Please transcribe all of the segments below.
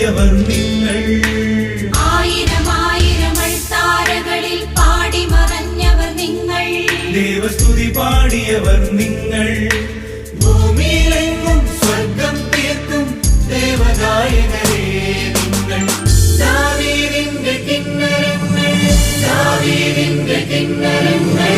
പാടിയവർ നിങ്ങൾ, ആയിരം ആയിരം അൾത്താരകളിൽ പാടി മറഞ്ഞവർ നിങ്ങൾ, ദേവസ്തുതി പാടിയവർ നിങ്ങൾ, ഭൂമിയിലെങ്ങും സ്വർഗം തീർക്കും ദേവനായകരേ നിങ്ങൾ. ദാവീദിന്റെ കിന്നരങ്ങൾ, ദാവീദിന്റെ കിന്നരങ്ങൾ.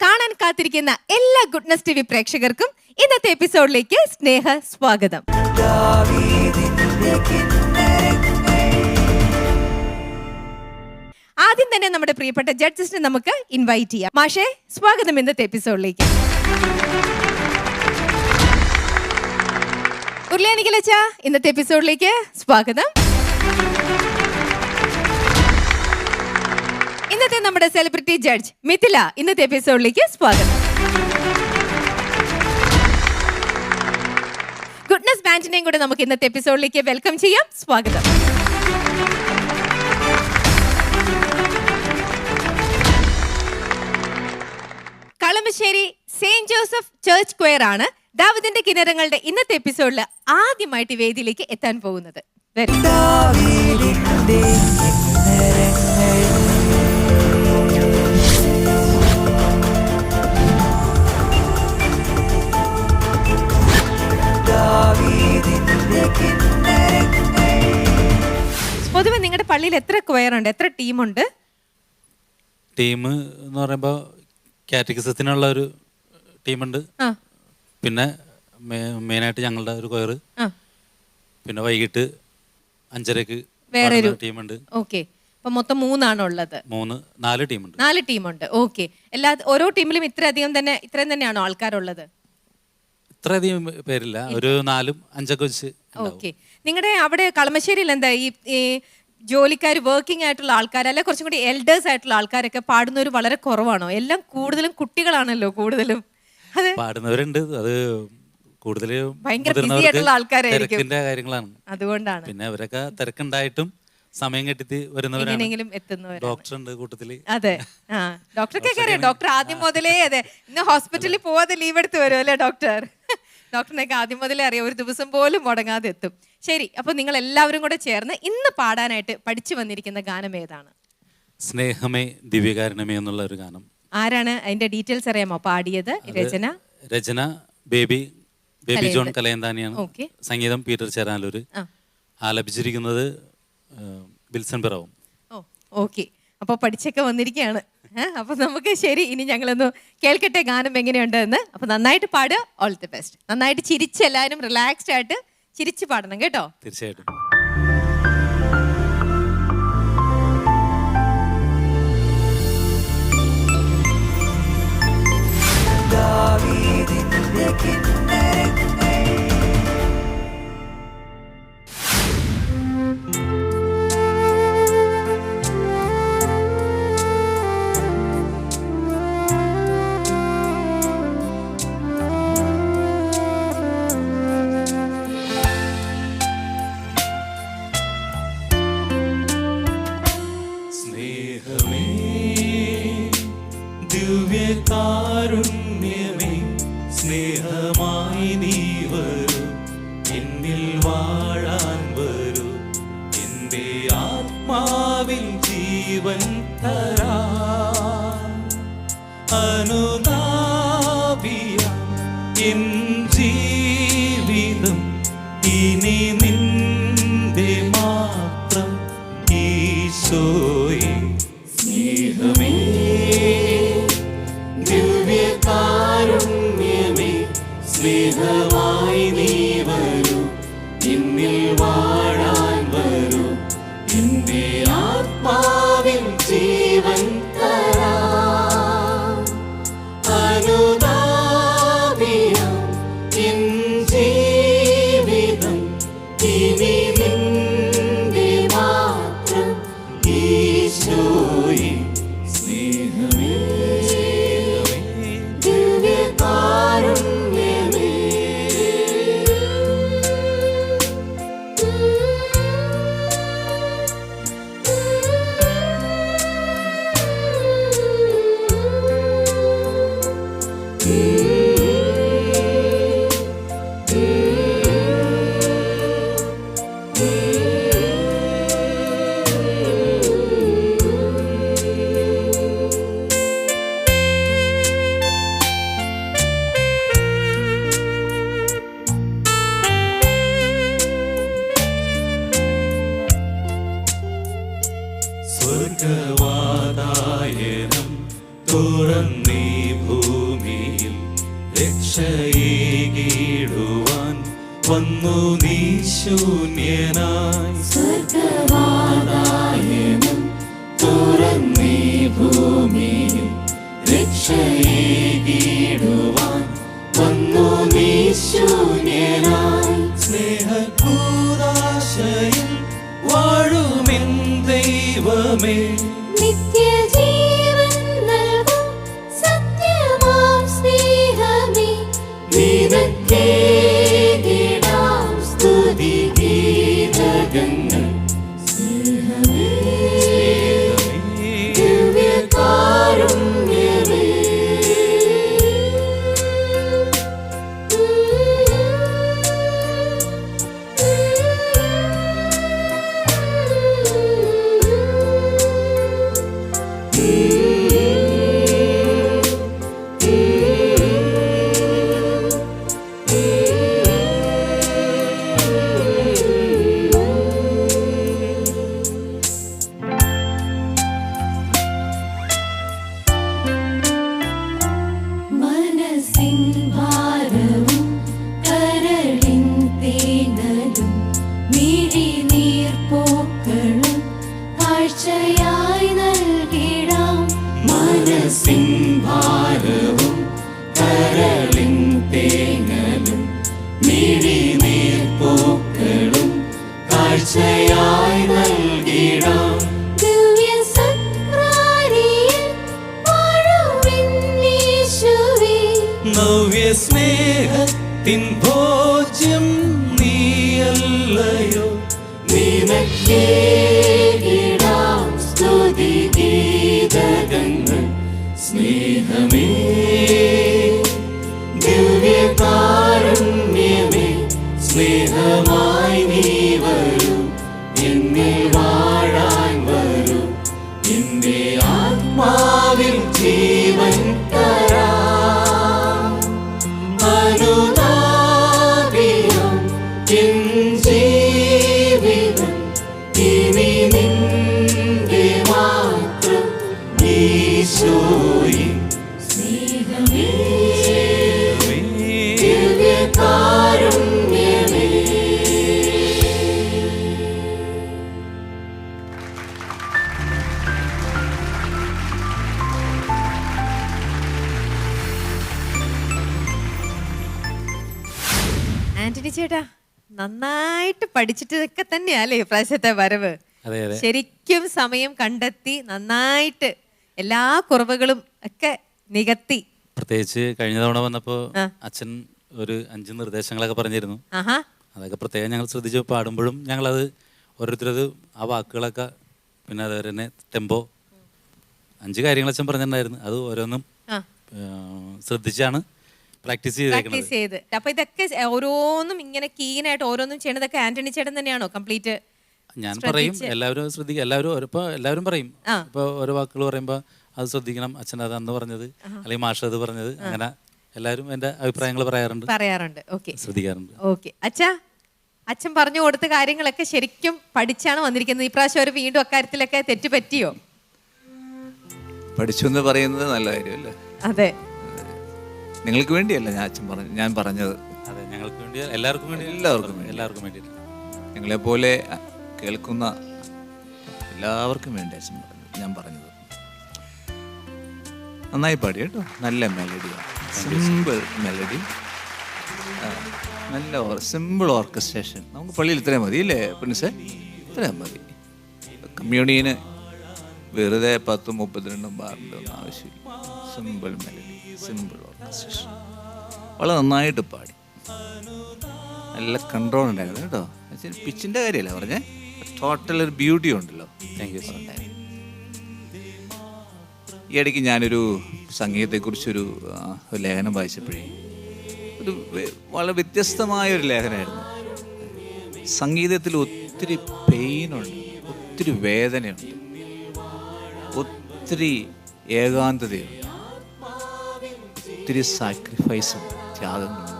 കാണാൻ കാത്തിരിക്കുന്ന എല്ലാ ഗുഡ്നസ് ടിവി പ്രേക്ഷകർക്കും ഇന്നത്തെ എപ്പിസോഡിലേക്ക് സ്നേഹ സ്വാഗതം. ആദ്യം തന്നെ നമ്മുടെ പ്രിയപ്പെട്ട ജഡ്ജസിനെ നമുക്ക് ഇൻവൈറ്റ് ചെയ്യാം. മാഷേ, സ്വാഗതം ഇന്നത്തെ എപ്പിസോഡിലേക്ക്. ഉരുളയാനിക്കലച്ച, ഇന്നത്തെ എപ്പിസോഡിലേക്ക് സ്വാഗതം. ഇന്നത്തെ നമ്മുടെ സെലിബ്രിറ്റി ജഡ്ജ് മിഥില, ഇന്നത്തെ എപ്പിസോഡിലേക്ക് സ്വാഗതം. ഗുഡ്നസ് ബാൻഡിനെയും കൂടെ നമുക്ക് ഇന്നത്തെ എപ്പിസോഡിലേക്ക് വെൽക്കം ചെയ്യാം. സ്വാഗതം. Kalamassery Saint Joseph church square ആണ് ദാവീദിന്റെ കിന്നരങ്ങളുടെ ഇന്നത്തെ എപ്പിസോഡിൽ ആദ്യമായിട്ട് വേദിയിലേക്ക് എത്താൻ പോകുന്നത്. പൊതുവെ നിങ്ങളുടെ പള്ളിയിൽ എത്ര ക്വയർ ഉണ്ട്, എത്ര ടീമുണ്ട്? ടീം എന്ന് പറയുമ്പോൾ കാറ്റഗിസത്തിനുള്ള ഒരു ടീമുണ്ട്, പിന്നെ മെയിനായിട്ട് ഞങ്ങളുടെ ഒരു ക്വയർ, പിന്നെ വൈകിട്ട് 5:30 വേറൊരു ടീമുണ്ട്. ഓക്കെ, അപ്പൊ മൊത്തം 3 ഉള്ളത്. 4 ടീമുണ്ട്. 4 ടീമുണ്ട്. ഓക്കെ, ഓരോ ടീമിലും ഇത്രയും തന്നെയാണോ ആൾക്കാരുള്ളത്? ഇത്രയധികം പേരില്ല, ഒരു 4-5 വെച്ച്. ഓക്കെ, നിങ്ങളുടെ അവിടെ കളമശ്ശേരിയിൽ എന്താ ഈ ജോലിക്കാർ, വർക്കിംഗ് ആയിട്ടുള്ള ആൾക്കാർ, അല്ലെ കുറച്ചും കൂടി എൽഡേഴ്സ് ആയിട്ടുള്ള ആൾക്കാരൊക്കെ പാടുന്നവർ വളരെ കുറവാണോ? എല്ലാം കൂടുതലും കുട്ടികളാണല്ലോ കൂടുതലും. അതെ, പാടുന്നവരുണ്ട്, അത് കൂടുതൽ ഭയങ്കര ബിസി ആയിട്ടുള്ള ആൾക്കാരായിരിക്കും, കാര്യങ്ങളാണ്. അതുകൊണ്ടാണ് പിന്നെ അവരൊക്കെ തിരക്കുണ്ടായിട്ടും സമയം കെട്ടി വരുന്നവരാണ്. ഡോക്ടർ ഉണ്ട് കൂട്ടത്തില്. അതെ, ഡോക്ടർക്കൊക്കെ അറിയാം. ഡോക്ടർ ആദ്യം മുതലേ, അതെ, ഇന്ന് ഹോസ്പിറ്റലിൽ പോവാതെ ലീവ് എടുത്ത് വരും അല്ലേ ഡോക്ടർ? ഡോക്ടറിനൊക്കെ ആദ്യം മുതലേ അറിയാം, ഒരു ദിവസം പോലും മുടങ്ങാതെ എത്തും. ശരി, അപ്പൊ നിങ്ങൾ എല്ലാവരും കൂടെ ചേർന്ന് ഇന്ന് പാടാനായിട്ട് പഠിച്ചു വന്നിരിക്കുന്ന ഗാനം ഏതാണ്? സ്നേഹമേ ദിവ്യകാരണമേ എന്നുള്ള ഒരു ഗാനം. ആരാണ് അതിന്റെ ഡീറ്റെയിൽസ് അറിയാമോ? പാടിയത് രചന ബേബി ജോൺ കലയന്താനിയാണ്. സംഗീതം പീറ്റർ ചേരാനൂര്. ആലപിച്ചിരിക്കുന്നത് വിൽസൺ പിറവും. ഓക്കെ, അപ്പൊ പഠിച്ചൊക്കെ വന്നിരിക്കുകയാണ്. അപ്പൊ നമുക്ക് ശരി, ഇനി ഞങ്ങളൊന്ന് കേൾക്കട്ടെ ഗാനം എങ്ങനെയുണ്ട് എന്ന്. അപ്പൊ നന്നായിട്ട് പാടുക. All the best. നന്നായിട്ട് ചിരിച്ച് എല്ലാവരും റിലാക്സ്ഡ് ആയിട്ട് ചിരിച്ച് പാടണം കേട്ടോ. തീർച്ചയായിട്ടും. ദിവ്യകാരുണ്യമേ, സ്നേഹമായി നീ വരൂ, എന്നിൽ വാഴാൻ വരൂ, എൻ്റെ ആത്മാവിൽ ജീവൻ തരാൻ. അനുതാപിയ എൻ ജീവിതം ഇനി നിന്റെ മാത്രം ഈശോയെ. സ്നേഹമേ, ദിവ്യകാരുണ്യമേ, സ്നേഹമായി നീ വരൂ, എന്നിൽ വാഴാൻ വരൂ, എൻ്റെ ആത്മാവിൽ ജീവൻ തരാൻ. അനുതാപിയ എൻ ജീവിതം ഇനി തുറന്നീ ഭൂമിയിൽ രക്ഷയേകിടുവാൻ വന്നു നീ ശൂന്യനായി. സ്വർഗവാതായനം തുറന്നീ ഭൂമിയിൽ രക്ഷയേകിടുവാൻ വന്നു നീ ശൂന്യനായി. സ്നേഹകൂദാശയിൽ വാഴുമെൻ ദൈവമേ, നിത്യജീവൻ നൽകും സത്യമാം സ്നേഹമേ, നിനക്കേകിടാം സ്തുതിഗീതകങ്ങൾ. സ്നേഹമേ, ദിവ്യകാരുണ്യമേ, മനസ്സിൻ ഭാരവും കരളിൻ തേങ്ങലും മിഴിനീർപ്പോക്കളും കാഴ്ചയായി നൽകിടാം. മനസ്സിൻ ഭാരവും കരളിൻ തേങ്ങലും മിഴിനീർപ്പോക്കളും കാഴ്ചയായി നൽകിടാം. ദിവ്യസക്രാരിയിൽ വാഴുവിൻ യേശുവേ, നവ്യസ്നേഹത്തിൻ ഭോജ്യം നീയല്ലയോ. നിനക്കേകിടാം സ്തുതിഗീതകങ്ങൾ. സ്നേഹമേ, ദിവ്യകാരുണ്യമേ, സ്നേഹമായി നീ വരൂ, എന്നിൽ വാഴാൻ വരൂ, എന്റെ ആത്മാവിൽ ജീവൻ തരാം. അനുതാപിയം എൻ ജീവിതം ഇനി നിന്റെ മാത്രം. ഈശോയെ, സ്നേഹമേ, ദിവ്യകാരുണ്യമേ. ആന്റണി ചേട്ടാ, നന്നായിട്ട് പഠിച്ചിട്ടൊക്കെ തന്നെയല്ലേ ഇപ്രാവശ്യത്തെ വരവ്. അതെ അതെ, ശരിക്കും സമയം കണ്ടെത്തി നന്നായിട്ട് എല്ലാ കുറവുകളും ഒക്കെ നികത്തി. പ്രത്യേകിച്ച് കഴിഞ്ഞ തവണ വന്നപ്പോ ആ. അച്ഛൻ ഒരു 5 നിർദ്ദേശങ്ങളൊക്കെ പറഞ്ഞിരുന്നു. ആഹാ, അതൊക്കെ പ്രത്യേകം ഞങ്ങൾ ശ്രദ്ധിച്ച് പാടുമ്പോഴും ഞങ്ങളത് ഓരോരുത്തരത് ആ വാക്കുകളൊക്കെ, പിന്നെ അതുപോലെ തന്നെ ടെമ്പോ, 5 കാര്യങ്ങൾ അച്ഛൻ പറഞ്ഞിട്ടുണ്ടായിരുന്നു. അത് ഓരോന്നും ആ, ശ്രദ്ധിച്ചാണ് പ്രാക്ടീസ് ചെയ്തേക്കുന്നത്. പ്രാക്ടീസ് ചെയ്ത്. അപ്പൊ ഇതൊക്കെ ഓരോന്നും ഇങ്ങനെ കീനായിട്ട് ഓരോന്നും ചെയ്യണതൊക്കെ ആന്റണി ചേട്ടൻ തന്നെയാണോ കംപ്ലീറ്റ്? ഞാൻ പറയും, എല്ലാവരും ശ്രദ്ധിക്കുക, എല്ലാവരും പറയും. ആ. ഇപ്പോൾ ഓരോ വാക്കുകൾ പറയുമ്പോൾ അത് ശ്രദ്ധിക്കണം, അച്ഛൻ അത് അന്ന് പറഞ്ഞത്, അല്ലെങ്കിൽ മാഷ് അത് പറഞ്ഞത്, അങ്ങനെ എല്ലാവരും എൻ്റെ അഭിപ്രായങ്ങൾ പറയാറുണ്ട്. ഓക്കെ, ശ്രദ്ധിക്കാറുണ്ട്. ഓക്കെ. അച്ഛൻ പറഞ്ഞു കൊടുത്ത കാര്യങ്ങളൊക്കെ ശരിക്കും പഠിച്ചാണ് വന്നിരിക്കുന്നത്. ഈ പ്രാവശ്യം ഒരു വീണ്ടും അക്കാര്യത്തിലൊക്കെ തെറ്റ് പറ്റിയോ? പഠിച്ചു എന്ന് പറയുന്നത് നല്ല കാര്യമല്ലേ? അതെ, നിങ്ങൾക്ക് വേണ്ടിയല്ല ഞാൻ പറഞ്ഞത്, അതെ, ഞങ്ങൾക്ക് വേണ്ടി, എല്ലാവർക്കും വേണ്ടി, എല്ലാവർക്കും വേണ്ടിയിട്ട്, നിങ്ങളെപ്പോലെ കേൾക്കുന്ന എല്ലാവർക്കും വേണ്ടി അച്ഛൻ ഞാൻ പറഞ്ഞത്. നന്നായി പാടി കേട്ടോ, നല്ല മെലഡിയാണ്, സിമ്പിൾ മെലഡി, നല്ല സിമ്പിൾ ഓർക്കസ്ട്രേഷൻ. നമുക്ക് പള്ളിയിൽ ഇത്രയും മതി അല്ലേ പ്രിൻസേ? ഇത്രയും മതി. കമ്മ്യൂണിയന് വെറുതെ 10-32 ബാറിൻ്റെ ഒന്നും ആവശ്യമില്ല. സിമ്പിൾ മെലഡി, സിമ്പിൾ ഓർക്കസ്ട്രേഷൻ, വളരെ നന്നായിട്ട് പാടി, നല്ല കൺട്രോൾ ഉണ്ടായിരുന്നു കേട്ടോ. പിച്ചിൻ്റെ കാര്യമല്ല പറഞ്ഞേ, ടോട്ടൽ ഒരു ബ്യൂട്ടി ഉണ്ടല്ലോ. Thank you. ഈ ഇടയ്ക്ക് ഞാനൊരു സംഗീതത്തെക്കുറിച്ചൊരു ലേഖനം വായിച്ചപ്പോഴേ വളരെ വ്യത്യസ്തമായൊരു ലേഖനമായിരുന്നു. സംഗീതത്തിൽ ഒത്തിരി പെയിനുണ്ട്, ഒത്തിരി വേദനയുണ്ട്, ഒത്തിരി ഏകാന്തതയുണ്ട്, ഒത്തിരി സാക്രിഫൈസുണ്ട്, ത്യാഗങ്ങളുണ്ട്.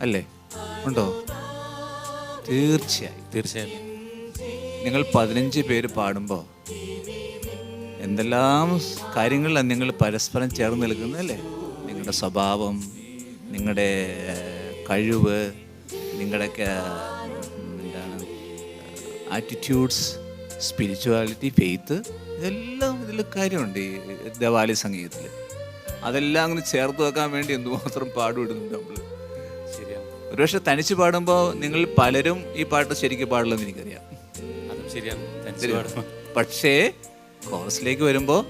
അല്ലേ? ഉണ്ടോ? തീർച്ചയായും. തീർച്ചയായും. നിങ്ങൾ 15 പേര് പാടുമ്പോൾ എന്തെല്ലാം കാര്യങ്ങളിലാണ് നിങ്ങൾ പരസ്പരം ചേർന്ന് നിൽക്കുന്നതല്ലേ? നിങ്ങളുടെ സ്വഭാവം, നിങ്ങളുടെ കഴിവ്, നിങ്ങളുടെയൊക്കെ എന്താണ് ആറ്റിറ്റ്യൂഡ്സ്, സ്പിരിച്വാലിറ്റി, ഫെയ്ത്ത്, ഇതെല്ലാം ഇതിൽ കാര്യമുണ്ട് ഈ ദേവാലയ സംഗീതത്തിൽ. അതെല്ലാം അങ്ങനെ ചേർത്ത് വെക്കാൻ വേണ്ടി എന്തുമാത്രം പാടുപെടുന്നുണ്ട് നമ്മൾ. ശരിയാണ്. ഒരുപക്ഷെ തനിച്ച് പാടുമ്പോൾ നിങ്ങൾ പലരും ഈ പാട്ട് ശരിക്കും പാടില്ലെന്ന് എനിക്കറിയാം. അതും ശരിയാണ്. പക്ഷേ കോറസിലേക്ക് വരുമ്പോൾ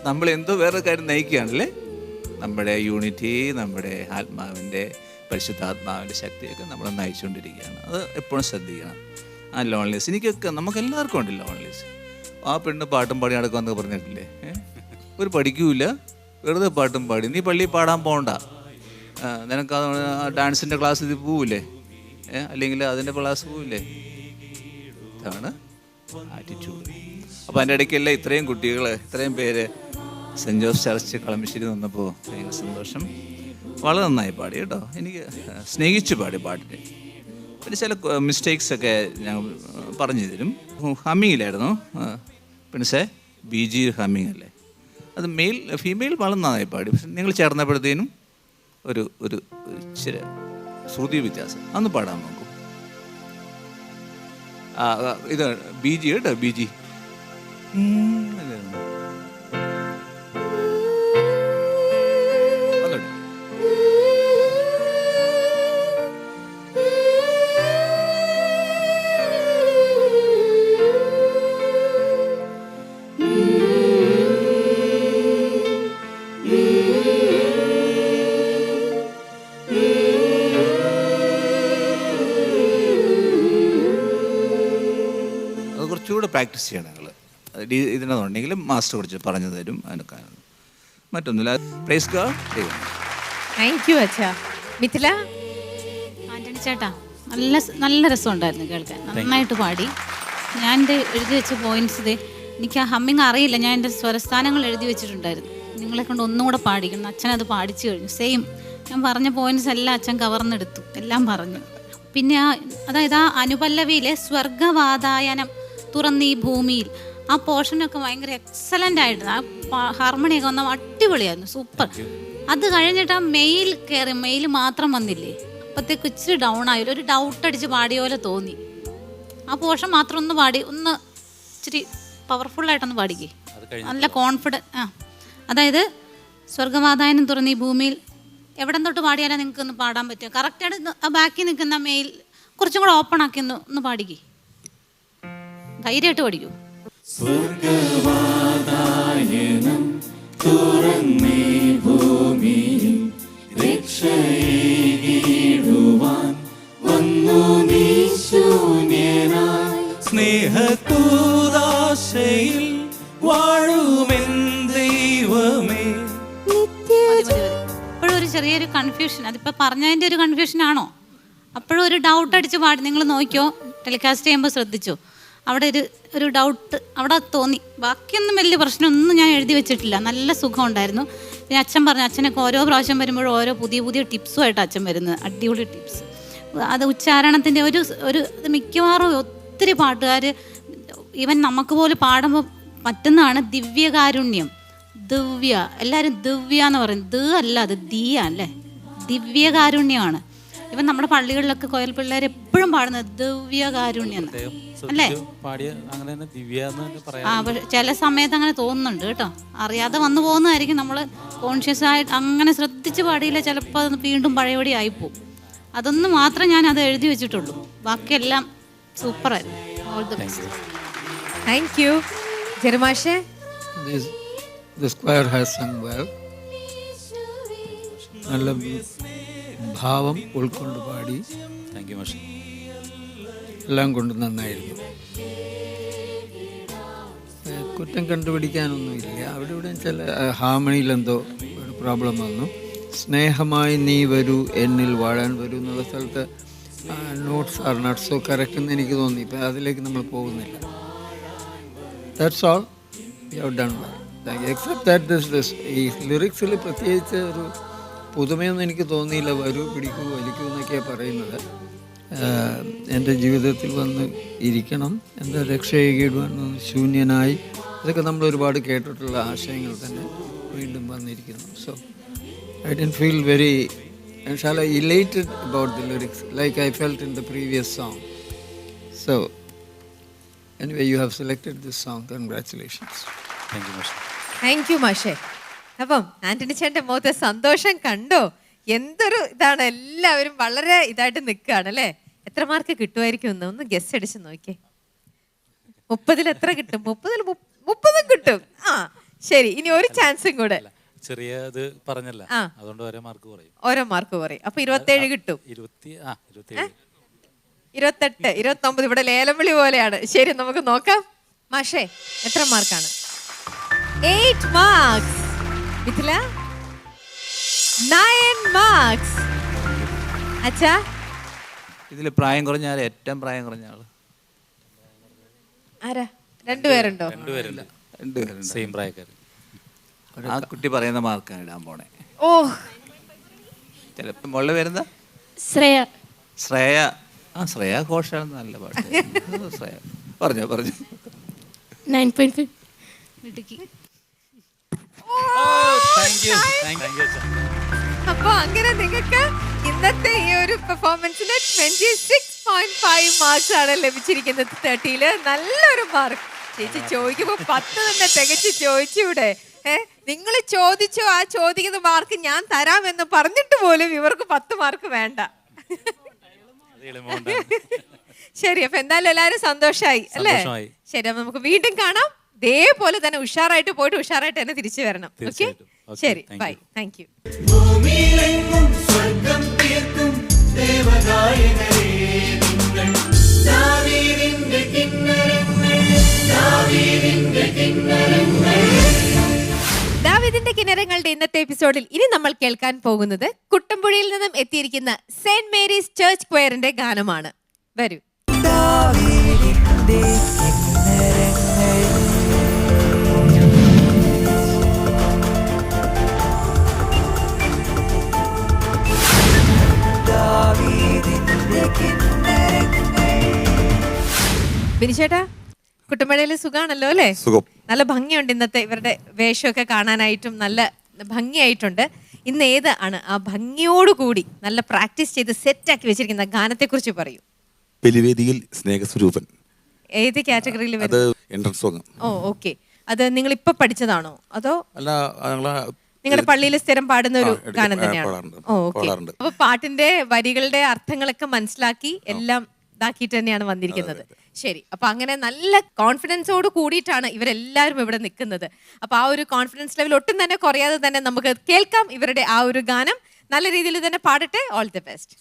നമ്മൾ എന്തോ വേറെ കാര്യം നയിക്കുകയാണല്ലേ. നമ്മുടെ യൂണിറ്റി, നമ്മുടെ ആത്മാവിൻ്റെ, പരിശുദ്ധാത്മാവിൻ്റെ ശക്തിയൊക്കെ നമ്മൾ നയിച്ചുകൊണ്ടിരിക്കുകയാണ്. അത് എപ്പോഴും ശ്രദ്ധിക്കണം. ആ ലോൺലിനെസ് നമുക്ക് എല്ലാവർക്കും ഉണ്ട് ലോൺലിനെസ്. ആ പെണ്ണ് പാട്ടും പാടി നടക്കുമെന്നൊക്കെ പറഞ്ഞിട്ടില്ലേ? ഒരു പഠിക്കൂല, വെറുതെ പാട്ടും പാടി. നീ പള്ളിയിൽ പാടാൻ പോകണ്ട, നിനക്ക് ഡാൻസിൻ്റെ ക്ലാസ് ഇത് പോവില്ലേ, അല്ലെങ്കിൽ അതിൻ്റെ ക്ലാസ് പോവില്ലേ? ഇതാണ് ആറ്റിറ്റ്യൂഡ്. അപ്പോൾ അതിൻ്റെ ഇടയ്ക്കല്ല ഇത്രയും കുട്ടികൾ, ഇത്രയും പേര് സെൻറ്റ് ജോസ് ചർച്ച് കളമശ്ശേരി വന്നപ്പോൾ ഭയങ്കര സന്തോഷം. വളരെ നന്നായി പാടി കേട്ടോ. എനിക്ക് സ്നേഹിച്ചു പാടി പാട്ടിനെ. പിന്നെ ചില മിസ്റ്റേക്സ് ഒക്കെ ഞാൻ പറഞ്ഞു തരും. ഹമ്മിങ്ങിലായിരുന്നു പിന്നെ BG ഹമ്മിങ് അല്ലേ, അത് ഫീമെയിൽ വളരെ നന്നായി പാടി. പക്ഷെ നിങ്ങൾ ചേർന്നപ്പോഴത്തേനും ഒരു ഇച്ചിരി ശ്രുതി വ്യത്യാസം. അന്ന് പാടാൻ നോക്കും. ഇത് BG കേട്ടോ, BG. കുറച്ചുകൂടെ പ്രാക്ടീസ് ചെയ്യണം നിങ്ങൾ. ഇതിനുണ്ടെങ്കിൽ മാസ്റ്റർ കുറിച്ച് പറഞ്ഞു തരും. അതിനൊക്കെ മറ്റൊന്നുമില്ല. Price God. താങ്ക് യു അച്ഛാ. മിഥില? ആന്റണി ചേട്ടാ, നല്ല രസമുണ്ടായിരുന്നു കേൾക്കാൻ. നന്നായിട്ട് പാടി. ഞാൻ എൻ്റെ എഴുതി വെച്ച പോയിന്റ്സ് എനിക്ക് ആ ഹമ്മിങ് അറിയില്ല. ഞാൻ എൻ്റെ സ്വരസ്ഥാനങ്ങൾ എഴുതി വെച്ചിട്ടുണ്ടായിരുന്നു. നിങ്ങളെ കൊണ്ട് ഒന്നും കൂടെ പാടിക്കണം. അച്ഛൻ അത് പാടിച്ചു കഴിഞ്ഞു. സെയിം ഞാൻ പറഞ്ഞ പോയിന്റ്സ് എല്ലാം അച്ഛൻ കവർന്നെടുത്തു, എല്ലാം പറഞ്ഞു. പിന്നെ അതായത് ആ അനുപല്ലവിയിലെ സ്വർഗവാതായനം തുറന്നീ ഭൂമിയിൽ, ആ പോർഷനൊക്കെ ഭയങ്കര എക്സലൻ്റ് ആയിട്ട്, ആ ഹാർമണിയൊക്കെ വന്ന അടിപൊളിയായിരുന്നു, സൂപ്പർ. അത് കഴിഞ്ഞിട്ട് ആ മെയിൽ മാത്രം വന്നില്ലേ, അപ്പോഴത്തേക്ക് ഇച്ചിരി ഡൗൺ ആയില്ല, ഒരു ഡൗട്ട് അടിച്ച് പാടിയ പോലെ തോന്നി. ആ പോർഷൻ മാത്രം ഒന്ന് പാടി, ഒന്ന് ഇച്ചിരി പവർഫുള്ളായിട്ടൊന്ന് പാടിക്കേ, നല്ല കോൺഫിഡൻറ്റ്. അതായത് സ്വർഗവാതായനം തുറന്ന് ഈ ഭൂമിയിൽ എവിടെ തൊട്ട് പാടിയാലും നിങ്ങൾക്ക് ഒന്ന് പാടാൻ പറ്റും. കറക്റ്റായിട്ട് ആ ബാക്കിൽ നിൽക്കുന്ന മെയിൽ കുറച്ചും കൂടെ ഓപ്പൺ ആക്കി ഒന്ന് പാടിക്കേ, ധൈര്യമായിട്ട് പാടിക്കൂ. സ്വർഗവാതായനം തുറന്നീ ഭൂമിയിൽ രക്ഷയേകിടുവാൻ വന്നു നീ ശൂന്യനായി, സ്നേഹത്തൂദാശയിൽ വാഴുമെൻ ദൈവമേ. അപ്പോഴും ഒരു ചെറിയൊരു കൺഫ്യൂഷൻ, അതിപ്പോൾ പറഞ്ഞതിൻ്റെ ഒരു കൺഫ്യൂഷൻ ആണോ? അപ്പോഴും ഒരു ഡൗട്ട് അടിച്ച് പാടി. നിങ്ങൾ നോക്കിയോ, ടെലികാസ്റ്റ് ചെയ്യുമ്പോൾ ശ്രദ്ധിച്ചോ, അവിടെ ഒരു ഡൗട്ട് അവിടെ തോന്നി. ബാക്കിയൊന്നും വലിയ പ്രശ്നമൊന്നും ഞാൻ എഴുതി വെച്ചിട്ടില്ല. നല്ല സുഖം ഉണ്ടായിരുന്നു. പിന്നെ അച്ഛൻ പറഞ്ഞു, അച്ഛനൊക്കെ ഓരോ പ്രാവശ്യം വരുമ്പോഴും ഓരോ പുതിയ ടിപ്സുമായിട്ട് അച്ഛൻ വരുന്നത്, അടിപൊളി ടിപ്സ്. അത് ഉച്ചാരണത്തിൻ്റെ ഒരു മിക്കവാറും ഒത്തിരി പാട്ടുകാർ ഈവൻ നമുക്ക് പോലും പാടുമ്പോൾ പറ്റുന്നതാണ് ദിവ്യകാരുണ്യം. ദിവ്യ, എല്ലാവരും ദിവ്യ എന്ന് പറയും. അല്ല, അത് ദിയ അല്ലേ, ദിവ്യകാരുണ്യമാണ്. ഇവൻ നമ്മുടെ പള്ളികളിലൊക്കെ കോയൽ പിള്ളേർ എപ്പോഴും പാടുന്നത് ദിവ്യകാരുണ്യം അല്ലേ. പക്ഷെ ചില സമയത്ത് അങ്ങനെ തോന്നുന്നുണ്ട് കേട്ടോ, അറിയാതെ വന്നു പോകുന്നതായിരിക്കും. നമ്മൾ കോൺഷ്യസ് ആയിട്ട് അങ്ങനെ ശ്രദ്ധിച്ച് പാടിയില്ല, ചിലപ്പോൾ അത് വീണ്ടും പഴയപടി ആയിപ്പോവും. അതൊന്ന് മാത്രം ഞാൻ അത് എഴുതി വെച്ചിട്ടുള്ളൂ, ബാക്കിയെല്ലാം സൂപ്പറായിരുന്നു. All the best. Thank you. ജെറുമാഷേ? The choir has sung well. നല്ല ഭാവം ഉൾക്കൊണ്ട് പാടി. താങ്ക് യു മാഷ്. എല്ലാം കൊണ്ട് നന്നായിരുന്നു. കുറ്റം കണ്ടുപിടിക്കാനൊന്നുമില്ല. അവിടെ ഇവിടെ ചില ഹാർമണിയിലെന്തോ ഒരു പ്രോബ്ലം വന്നു. സ്നേഹമായി നീ വരൂ എന്നിൽ വാഴാൻ വരൂ എന്നുള്ള സ്ഥലത്ത് notes are not so correct എന്ന് എനിക്ക് തോന്നി. ഇപ്പം അതിലേക്ക് നമ്മൾ പോകുന്നില്ല. That's all. You have done well. Except that ഈ ലിറിക്സിൽ പ്രത്യേകിച്ച് ഒരു പുതുമയൊന്നും എനിക്ക് തോന്നിയില്ല. വരൂ, പിടിക്കൂ, വലിക്കൂ എന്നൊക്കെയാണ് പറയുന്നത്. എൻ്റെ ജീവിതത്തിൽ വന്ന് ഇരിക്കണം, എൻ്റെ രക്ഷയേകിടുവാൻ ശൂന്യനായി അതൊക്കെ നമ്മൾ ഒരുപാട് കേട്ടിട്ടുള്ള ആശയങ്ങൾ തന്നെ വീണ്ടും വന്നിരിക്കുന്നു. So I didn't feel very elated about the lyrics like I felt in the previous song. So anyway, you have selected this song. Congratulations. Thank you മാഷെ. താങ്ക് യു മാഷേ. അപ്പം ആന്റണി ചേട്ടൻ്റെ മുഖത്തെ സന്തോഷം കണ്ടോ? എന്തൊരു ഇതാണ്, എല്ലാവരും വളരെ ഇതായിട്ട് നിൽക്കുകയാണ് അല്ലേ. എത്ര മാർക്ക് കിട്ടുമായിരിക്കും ഒന്ന് ഗസ് അടിച്ച് നോക്കിയേ. 30 എത്ര കിട്ടും? 30 കിട്ടും. ആ ശരി, ഇനി ഒരു ചാൻസും കൂടെ. ചെറിയ ഇത് പറഞ്ഞല്ല, അതുകൊണ്ട് ഓരോ മാർക്ക് കുറയും. ഓരോ മാർക്ക് കുറയും. അപ്പൊ 27 കിട്ടും. 28, 29. ഇവിടെ ലേലം വിളി പോലെയാണ്. ശരി, നമുക്ക് നോക്കാം. മാഷേ എത്ര മാർക്കാണ്? 8 മാർക്സ്. മിഥില 9 മാർക്സ്. അച്ഛാ ഇതിൽ പ്രായം കുറഞ്ഞ ആള്, ഏറ്റവും പ്രായം കുറഞ്ഞ ആള് ആരാ? രണ്ടുപേരുണ്ടോ? രണ്ടുപേരുണ്ട്. സെയിം പ്രായക്കാർ. ആ കുട്ടി പറയുന്ന മാർക്കാണ് ഇടാൻ പോണേ. ഓ, ചിലപ്പോൾ മുകളിൽ വരുന്ന ശ്രേയ. ശ്രേയ. ആ ശ്രേയ ഘോഷാണ് നല്ല പാട്ട്. ശ്രേയ പറഞ്ഞു 9.5. അപ്പൊ അങ്ങനെ നിങ്ങൾക്ക് ഇന്നത്തെ ഈ ഒരു പെർഫോമൻസിന് 26.5 മാർക്സ് ആണ് ലഭിച്ചിരിക്കുന്നത് 30-ല്. നല്ലൊരു മാർക്ക്. ചേച്ചി ചോദിക്കുമ്പോ 10 തന്നെ തികച്ച് ചോദിച്ചൂടെ? നിങ്ങൾ ചോദിച്ചോ, ആ ചോദിക്കുന്ന മാർക്ക് ഞാൻ തരാമെന്ന് പറഞ്ഞിട്ട് പോലും ഇവർക്ക് 10 മാർക്ക് വേണ്ട. ശരി, അപ്പൊ എന്തായാലും എല്ലാവരും സന്തോഷായി അല്ലേ? ശരി, അപ്പൊ നമുക്ക് വീണ്ടും കാണാം. ഇതേപോലെ തന്നെ ഉഷാറായിട്ട് പോയിട്ട് ഉഷാറായിട്ട് തന്നെ തിരിച്ചു വരണം. ഓക്കെ, ശരി, ബൈ. Thank you. ഭൂമിയിലെങ്ങും സ്വർഗം തീർക്കും ദേവഗായകരേ നിങ്ങൾ. ദാവീദിന്റെ കിന്നരങ്ങൾ, ദാവീദിന്റെ കിന്നരങ്ങൾ. ദാവീദിന്റെ കിന്നരങ്ങളുടെ ഇന്നത്തെ എപ്പിസോഡിൽ ഇനി നമ്മൾ കേൾക്കാൻ പോകുന്നത് കുട്ടമ്പുഴയിൽ നിന്നും എത്തിയിരിക്കുന്ന സെന്റ് മേരീസ് ചർച്ച് ക്വയറിന്റെ ഗാനമാണ്. വരൂ. ബിനിച്ചേട്ടാ, കുട്ടമ്പുഴയില് സുഖാണല്ലോ അല്ലേ? നല്ല ഭംഗിയുണ്ട് ഇന്നത്തെ ഇവരുടെ വേഷമൊക്കെ കാണാനായിട്ടും നല്ല ഭംഗിയായിട്ടുണ്ട്. ഇന്ന് ഏത് ആണ് ആ ഭംഗിയോടുകൂടി നല്ല പ്രാക്ടീസ് ചെയ്ത് സെറ്റാക്കി വെച്ചിരിക്കുന്ന ഗാനത്തെ കുറിച്ച് പറയൂ. ബലിവേദിയിൽ സ്നേഹസ്വരൂപൻ. ഏത് കാറ്റഗറിയിൽ അത് എൻട്രൻസ് സോങ്. ഓ, ഓക്കെ. അത് നിങ്ങൾ ഇപ്പൊ പഠിച്ചതാണോ അതോ അല്ല, നിങ്ങളുടെ പള്ളിയിൽ സ്ഥിരം പാടുന്ന ഒരു ഗാനം തന്നെയാണ്? ഓ, ഓക്കെ. അപ്പൊ പാട്ടിന്റെ വരികളുടെ അർത്ഥങ്ങളൊക്കെ മനസ്സിലാക്കി എല്ലാം ഇതാക്കിയിട്ട് തന്നെയാണ് വന്നിരിക്കുന്നത്. ശരി, അപ്പൊ അങ്ങനെ നല്ല കോൺഫിഡൻസോട് കൂടിയിട്ടാണ് ഇവരെല്ലാവരും ഇവിടെ നിൽക്കുന്നത്. അപ്പൊ ആ ഒരു കോൺഫിഡൻസ് ലെവൽ ഒട്ടും തന്നെ കുറയാതെ തന്നെ നമുക്ക് കേൾക്കാം ഇവരുടെ ആ ഒരു ഗാനം. നല്ല രീതിയിൽ തന്നെ പാടട്ടെ. All the best.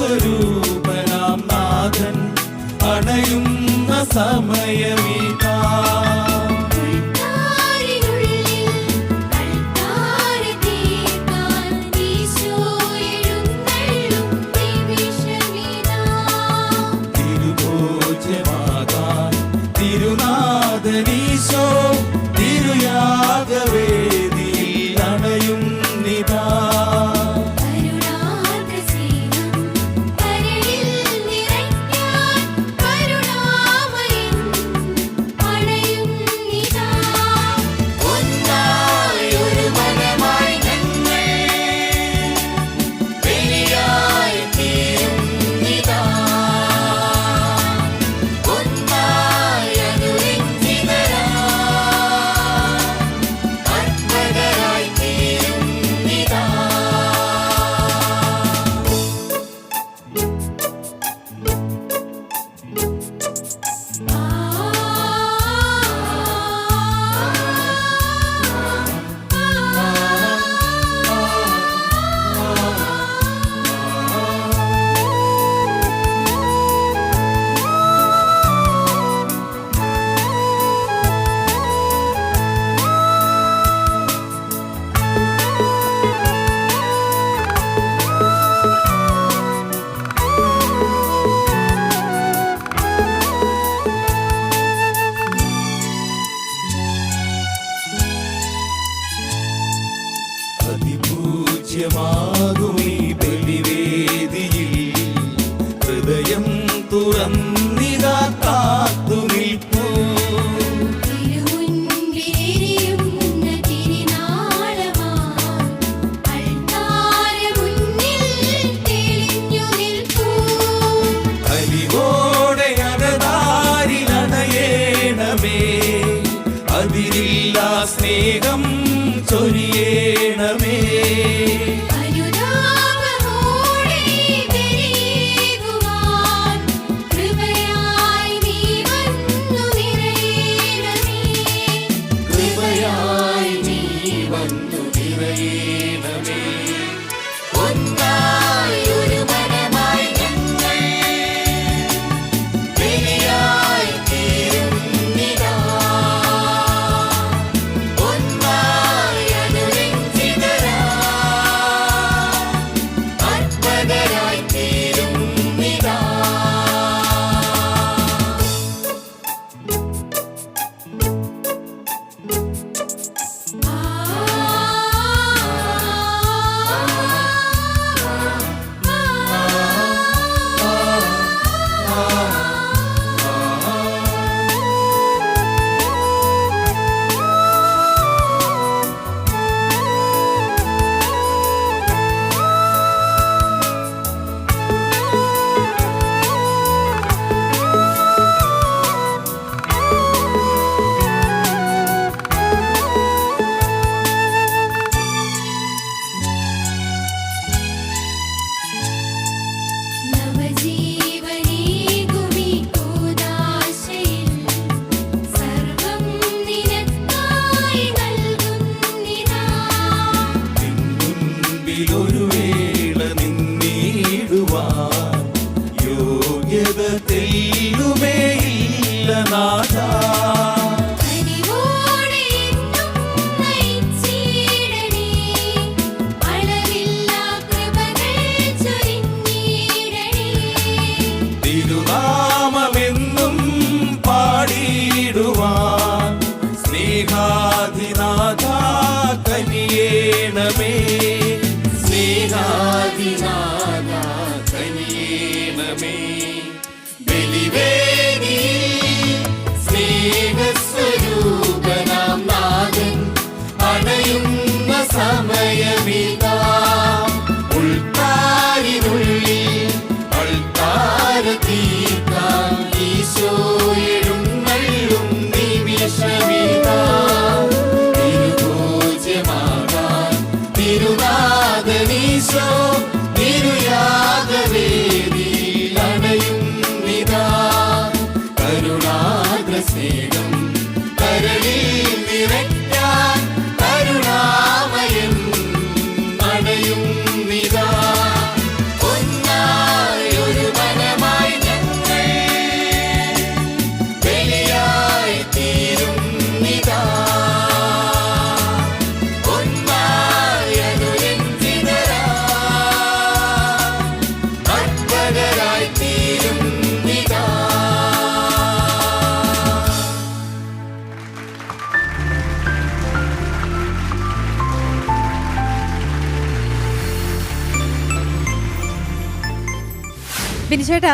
സ്നേഹസ്വരൂപനാം നാഥൻ അണയുന്ന സമയമീതാ. തിരുഭോജ്യമാകാൻ തിരുനാഥനീശോ തിരുയാഗവേദിയിൽ അണയുന്നിതാ. ഭോജ്യമാകുമീ ബലിവേദിയിൽ ഹൃദയം തുറന്നിതാ കാത്തു നിൽപ്പൂ. അലിവോടെ അകതാരിലണയേണമേ, അതിരില്ലാ സ്നേഹം ചൊരിയേണമേ. കൃപയായി നീ വന്നു നിറയേണമേ. ഒന്നായി ഒരു മനമായി ഞങ്ങൾ ബലിയായി തീരുന്നിതാ. ഒന്നായി അനുരഞ്ജിതരായി അർപ്പകരായി തീരുന്നിതാ. ഒരു വേള നിന്നിടുവാൻ യോഗ്യത തെല്ലുമേയില്ല നാഥ. തിരുനാമമെന്നും പാടിയിടുവാൻ സ്നേഹാധിനാഥ കനിയേണമേ. സ്നേഹാധിനാഥ കനിയേണമേ. ബലിവേദിയിൽ സ്നേഹസ്വരൂപനാം നാഥൻ അണയുന്ന സമയമിതാ. ഉൾത്താരിനുള്ളിൽ അൾത്താര തീർക്കാൻ ഈശോ എഴുന്നള്ളും നിമിഷമിതാ. തിരുഭോജ്യമാകാൻ തിരുനാഥനീശോ തിരുയാഗവേദിയിൽ അണയുന്നിതാ. കരുണാദ്ര സ്നേഹം കരളിൽ നിറയ്ക്കാൻ കരുണാമയൻ അണയുന്നിതാ. ഒന്നായി ഒരു മനമായി ഞങ്ങൾ ബലിയായി തീരുന്നിതാ. ഒന്നായി അനുരഞ്ജിതരായി അർപ്പകരായി തീരുന്നിതാ. ബിനിച്ചേട്ടാ,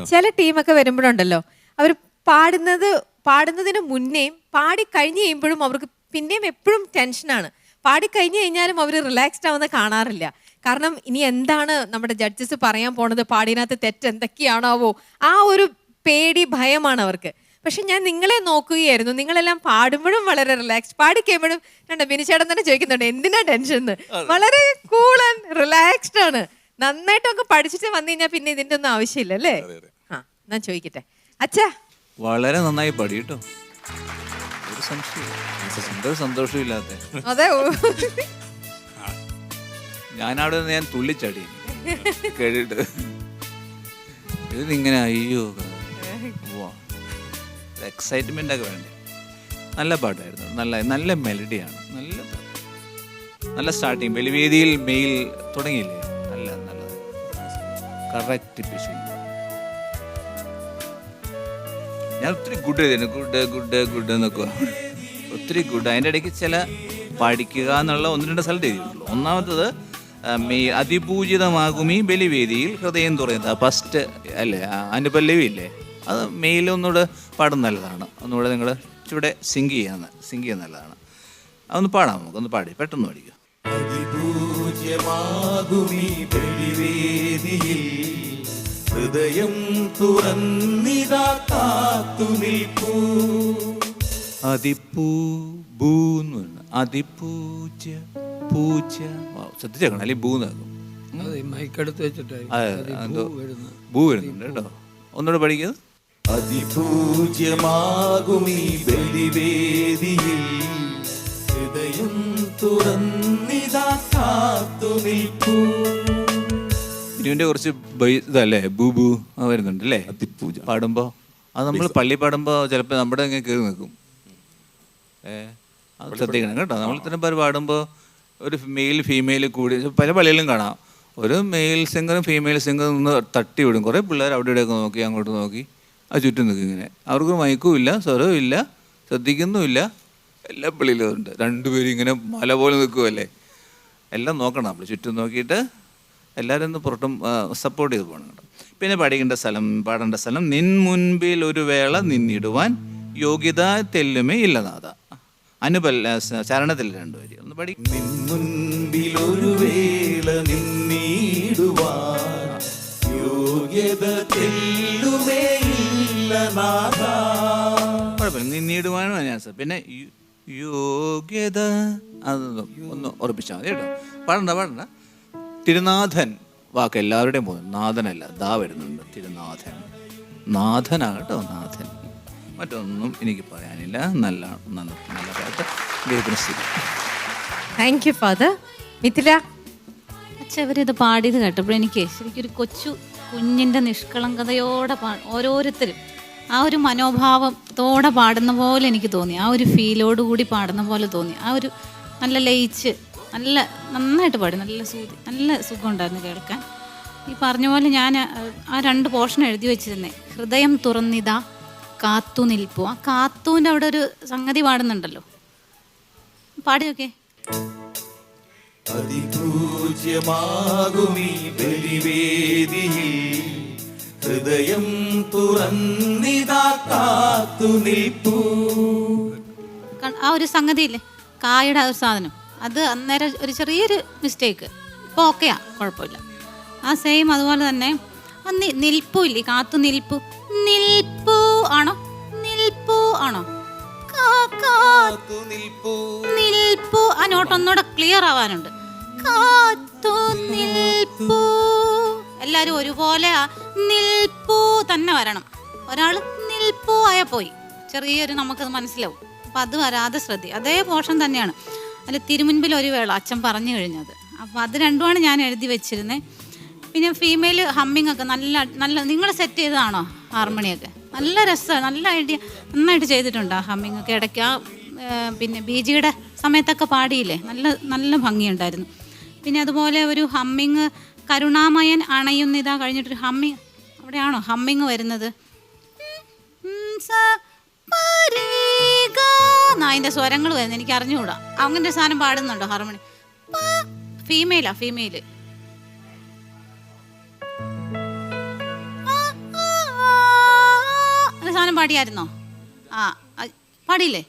ചില ടീമൊക്കെ വരുമ്പോഴുണ്ടല്ലോ, അവർ പാടുന്നതിന് മുന്നേയും പാടി കഴിഞ്ഞ് കഴിയുമ്പോഴും അവർക്ക് പിന്നെയും എപ്പോഴും ടെൻഷനാണ്. പാടിക്കഴിഞ്ഞ് കഴിഞ്ഞാലും അവർ റിലാക്സ്ഡ് ആവുന്ന കാണാറില്ല. കാരണം ഇനി എന്താണ് നമ്മുടെ ജഡ്ജസ് പറയാൻ പോണത്, പാടിനകത്ത് തെറ്റ് എന്തൊക്കെയാണാവോ, ആ ഒരു പേടി ഭയമാണ് അവർക്ക്. പക്ഷെ ഞാൻ നിങ്ങളെ നോക്കുകയായിരുന്നു, നിങ്ങളെല്ലാം പാടുമ്പോഴും വളരെ റിലാക്സ്ഡ്, പാടിക്കഴിയുമ്പോഴും കണ്ടോ ബിനിച്ചേട്ടൻ തന്നെ ചോദിക്കുന്നുണ്ട് എന്തിനാ ടെൻഷൻ എന്ന്. വളരെ കൂൾ ആൻഡ് റിലാക്സ്ഡ് ആണ്. നന്നായിട്ടൊക്കെ പഠിച്ചിട്ട് വന്നു കഴിഞ്ഞാൽ പിന്നെ ഇതിന്റെ ഒന്നും ആവശ്യമില്ല അല്ലേ? ആ, ഞാൻ ചോദിക്കട്ടെ അച്ഛാ. വളരെ നന്നായി പാടി കേട്ടോ. ഒരു സംശയം എന്തോ സന്തോഷമില്ലാത്ത. അതെ, ഞാനവിടെ നിന്ന് ഞാൻ തുള്ളിച്ചാടി കേട്ടിട്ട്. ഇതിങ്ങനെ അയ്യോ എക്സൈറ്റ്മെന്റ് ഒക്കെ വേണ്ടേ. നല്ല പാട്ടായിരുന്നു, നല്ല മെലഡിയാണ്, നല്ല സ്റ്റാർട്ടിങ്. ബലിവേദിയിൽ മെയിൽ തുടങ്ങിയില്ലേ, നല്ലത് കറക്റ്റ് പിശി. ഞാൻ ഒത്തിരി ഗുഡ് എഴുതിയിരുന്നു, ഗുഡ് എന്നൊക്കെ ഒത്തിരി ഗുഡ്. അതിൻ്റെ ഇടയ്ക്ക് ചില പഠിക്കുക എന്നുള്ള 1-2 സ്ഥലത്ത് എഴുതിയിട്ടുള്ളൂ. ഒന്നാമത്തത് അതിപൂജിതമാകും ഈ ബലിവേദിയിൽ ഹൃദയം തുറയുന്നത് ഫസ്റ്റ് അല്ലേ, അനുപല്ലവി ഇല്ലേ, അത് മെയിലൊന്നുകൂടെ പാടും നല്ലതാണ്. ഒന്നുകൂടെ നിങ്ങൾ ഇവിടെ സിങ്ക് ചെയ്യാൻ നല്ലതാണ്. അതൊന്ന് പാടാം, നമുക്കൊന്ന് പാടി പെട്ടെന്ന് പാടിക്കുക. അതിപൂജ്യമാകുമീ ബലിവേദിയിൽ ഹൃദയം തുറന്നിതാ കാത്തു നിൽപ്പൂ. അതിപൂജ്യ പൂജ്യ ശ്രദ്ധിച്ചേക്കണം, അല്ലെങ്കിൽ ഭൂന്നാകും. അത് മൈക്കടുത്ത് വെച്ചിട്ടായി ഭൂ വരുന്നുണ്ട് കേട്ടോ. ഒന്നുകൂടെ പഠിക്കുന്നത്. അതിപൂജ്യമാകുമീ ബലിവേദിയിൽ ഹൃദയം തുറന്നിതാ കാത്തു നിൽപ്പൂ. ഇതിൻ്റെ കുറച്ച് ഇതല്ലേ ബൂബു വരുന്നുണ്ട് അല്ലേ അതിപൂജ പാടുമ്പോൾ. അത് നമ്മൾ പള്ളി പാടുമ്പോൾ ചിലപ്പോൾ നമ്മുടെ അങ്ങനെ കയറി നിൽക്കും. അത് ശ്രദ്ധിക്കണം കേട്ടോ. നമ്മൾ ഇത്തരം പേര് പാടുമ്പോൾ ഒരു മെയിൽ ഫീമെയിൽ കൂടി പല പള്ളിയിലും കാണാം. ഒരു മെയിൽ സിംഗറും ഫീമെയിൽ സിംഗറും നിന്ന് തട്ടി വിടും. കുറേ പിള്ളേർ അവിടെ ഇവിടെയൊക്കെ നോക്കി അങ്ങോട്ട് നോക്കി ആ ചുറ്റും നിൽക്കും ഇങ്ങനെ. അവർക്ക് മൈക്കും ഇല്ല, സ്വരവും ഇല്ല, ശ്രദ്ധിക്കുന്നുമില്ല. എല്ലാ പള്ളിയിലും ഉണ്ട്. രണ്ടുപേരും ഇങ്ങനെ മല പോലെ നിൽക്കുമല്ലേ. എല്ലാം നോക്കണം നമ്മൾ ചുറ്റും നോക്കിയിട്ട് എല്ലാവരും ഒന്ന് പുറത്തും സപ്പോർട്ട് ചെയ്ത് പോകണം കേട്ടോ. പിന്നെ പാടേണ്ട സ്ഥലം നിൻ മുൻപിൽ ഒരു വേള നിന്നിടുവാൻ യോഗ്യത തെല്ലുമേ ഇല്ല നാഥ. ചരണത്തിൽ രണ്ടുപേര് ഒന്ന് പഠി. നിൻ മുൻപിൽ ഒരു വേള നിന്നിടുവാൻ യോഗ്യത തെല്ലുമേ ഇല്ല നാഥ. കുഴപ്പമില്ല, നിന്നിടുവാനും ഞാൻ സാർ. പിന്നെ യോഗ്യത അത് ഒന്ന് ഉറപ്പിച്ചാൽ മതി കേട്ടോ. പാടണ്ട. തിരുനാഥൻ വാക്ക് എല്ലാവരുടെയും പോകുന്നു. നാഥനല്ല, ദാ വരുന്നുണ്ട്. തിരുനാഥൻ നാഥനാകട്ടോ, നാഥൻ. മറ്റൊന്നും എനിക്ക് പറയാനില്ല. നല്ല പാട്ട്. ദൈവത്തിന് സ്തുതി. Thank you father. മിഥില, അച്ഛാ ഇവരിത് പാടിയത് കേട്ടപ്പോൾ എനിക്ക് ശരിക്കൊരു കുഞ്ഞിൻ്റെ നിഷ്കളങ്കതയോടെ ഓരോരുത്തരും ആ ഒരു മനോഭാവത്തോടെ പാടുന്ന പോലെ എനിക്ക് തോന്നി. ആ ഒരു ഫീലോട് കൂടി പാടുന്ന പോലെ തോന്നി. ആ ഒരു നല്ല ലയിച്ച് നന്നായിട്ട് പാടി. നല്ല സുഖം ഉണ്ടായിരുന്നു കേൾക്കാൻ. ഈ പറഞ്ഞ പോലെ ഞാൻ ആ 2 പോർഷൻ എഴുതി വെച്ചിരുന്നേ. ഹൃദയം തുറന്നിതാ കാത്തു നിൽപ്പു. ആ കാത്തുവിൻ്റെ അവിടെ ഒരു സംഗതി പാടുന്നുണ്ടല്ലോ, പാടി നോക്കേ. അതിപൂജ്യമാകുമീ ബലിവേദിയിൽ ഹൃദയം തുറന്നിതാ കാത്തു നിൽപ്പൂ. ആ ഒരു സംഗതിയില്ലേ, കായുടെ ആ ഒരു സാധനം, അത് അന്നേരം ഒരു ചെറിയൊരു മിസ്റ്റേക്ക്. ഇപ്പോൾ ഓക്കെയാ, കുഴപ്പമില്ല. ആ സെയിം അതുപോലെ തന്നെ നിൽപ്പു ഇല്ലേ, കാത്തു നിൽപ്പു. നിൽപ്പു ആണോ, നിൽപ്പു ആണോ, നിൽപ്പു. ആ നോട്ട് ഒന്നുകൂടെ ക്ലിയർ ആവാനുണ്ട്. കാത്തു നിൽപ്പു. എല്ലാവരും ഒരുപോലെ നിൽപ്പു തന്നെ വരണം. ഒരാൾ നിൽപ്പു ആയാൽ പോയി, ചെറിയൊരു നമുക്കത് മനസ്സിലാവും. അപ്പം അത് വരാതെ അതേ പോർഷൻ തന്നെയാണ്. അതിൽ തിരുമുൻപിൽ ഒരു വേള അച്ഛൻ പറഞ്ഞു കഴിഞ്ഞത്. അപ്പോൾ അത് രണ്ടുമാണ് ഞാൻ എഴുതി വെച്ചിരുന്നത്. പിന്നെ ഫീമെയിൽ ഹമ്മിങ് ഒക്കെ നല്ല നിങ്ങൾ സെറ്റ് ചെയ്തതാണോ ഹാർമണിയൊക്കെ? നല്ല രസമാണ്, നല്ല ഐഡിയ, നന്നായിട്ട് ചെയ്തിട്ടുണ്ട് ആ ഹമ്മിങ് ഒക്കെ. ഇടയ്ക്ക് പിന്നെ ബീജിയുടെ സമയത്തൊക്കെ പാടിയില്ലേ, നല്ല ഭംഗിയുണ്ടായിരുന്നു. പിന്നെ അതുപോലെ ഒരു ഹമ്മിങ് കരുണാമയൻ അണയുന്നിതാ കഴിഞ്ഞിട്ടൊരു ഹമ്മിങ്, അവിടെയാണോ ഹമ്മിങ് വരുന്നത്? അതിൻ്റെ സ്വരങ്ങൾ വരുന്നത് എനിക്ക് അറിഞ്ഞുകൂടാ. അങ്ങനെ സാധനം പാടുന്നുണ്ടോ ഹാർമണി? ഫീമെയിലാ, ഫീമെയില്. സാധനം പാടിയായിരുന്നോ? ആ പാടിയില്ലേ?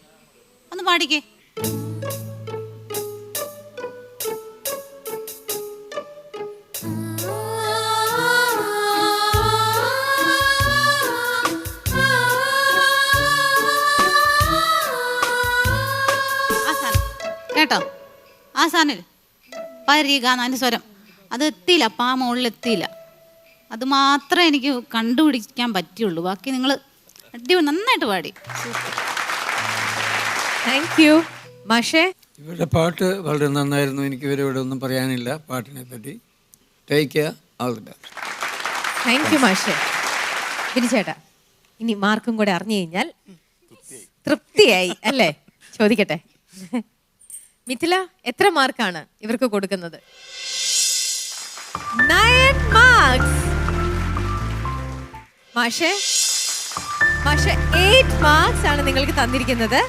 ഒന്ന് പാടിക്കേ. കേട്ടോ ആ സാധനം പരിക അതിൻ്റെ സ്വരം അത് എത്തിയില്ല. അപ്പം ആ മുകളിൽ എത്തിയില്ല. അത് മാത്രമേ എനിക്ക് കണ്ടുപിടിക്കാൻ പറ്റുള്ളൂ. ബാക്കി നിങ്ങൾ അടിപൊളി നന്നായിട്ട് പാടി. താങ്ക് യു മാഷേ. ഇവരുടെ പാട്ട് വളരെ നന്നായിരുന്നു. എനിക്ക് ഇവരോട് ഒന്നും പറയാനില്ല പാട്ടിനെ പറ്റി. Take care, all the best. Thank U മാഷേ. ബിനിച്ചേട്ടാ, ഇനി മാർക്കും കൂടെ അറിഞ്ഞു കഴിഞ്ഞാൽ തൃപ്തിയായി അല്ലേ? ചോദിക്കട്ടെ, മിഥില എത്ര മാർക്കാണ് ഇവർക്ക് കൊടുക്കുന്നത്? 9 മാർക്സ്. മാഷേ 8 മാർക്സ് ആണ് നിങ്ങൾക്ക് തന്നിരിക്കുന്നത്.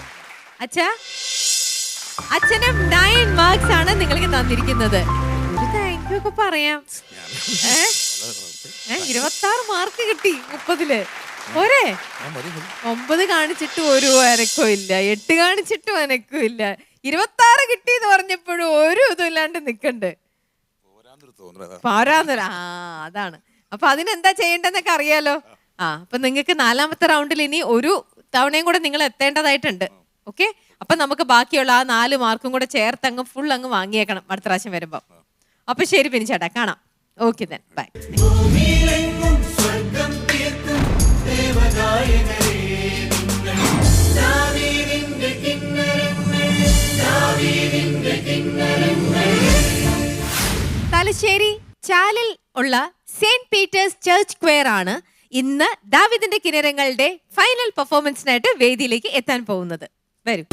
അച്ഛനും 9 മാർക്സ് ആണ് നിങ്ങൾക്ക് തന്നിരിക്കുന്നത്. ഒരു താങ്ക് ഇതൊക്കെ പറയാം. 26 മാർക്ക് കിട്ടി 30-ല്. പോരെ? 9 കാണിച്ചിട്ട് ഒരു അനക്കോ ഇല്ല, 8 കാണിച്ചിട്ടും അനക്കോ ഇല്ല, 26 കിട്ടി എന്ന് പറഞ്ഞപ്പോഴും ഒരു ഇതും ഇല്ലാണ്ട് നിക്കണ്ട്. പോരാന്നൊരു അതാണ്. അപ്പൊ അതിനെന്താ ചെയ്യേണ്ടതെന്നൊക്കെ അറിയാലോ. അപ്പൊ നിങ്ങൾക്ക് 4ാമത്തെ റൗണ്ടിൽ ഇനി ഒരു തവണയും കൂടെ നിങ്ങൾ എത്തേണ്ടതായിട്ടുണ്ട്. ഓക്കെ, അപ്പൊ നമുക്ക് ബാക്കിയുള്ള ആ 4 മാർക്കും കൂടെ ചേർത്ത് അങ്ങ് ഫുൾ അങ്ങ് വാങ്ങിയേക്കണം അടുത്ത പ്രാവശ്യം വരുമ്പോ. അപ്പൊ ശരി ബിനി ചേട്ടാ, കാണാം. Okay then bye. തലശ്ശേരി ചാലിൽ ഉള്ള സെന്റ് പീറ്റേഴ്സ് ചർച്ച് സ്ക്വയർ ആണ് ഇന്ന് ദാവീദിന്റെ കിന്നരങ്ങളുടെ ഫൈനൽ പെർഫോമൻസിനായിട്ട് വേദിയിലേക്ക് എത്താൻ പോകുന്നത്. വരൂ.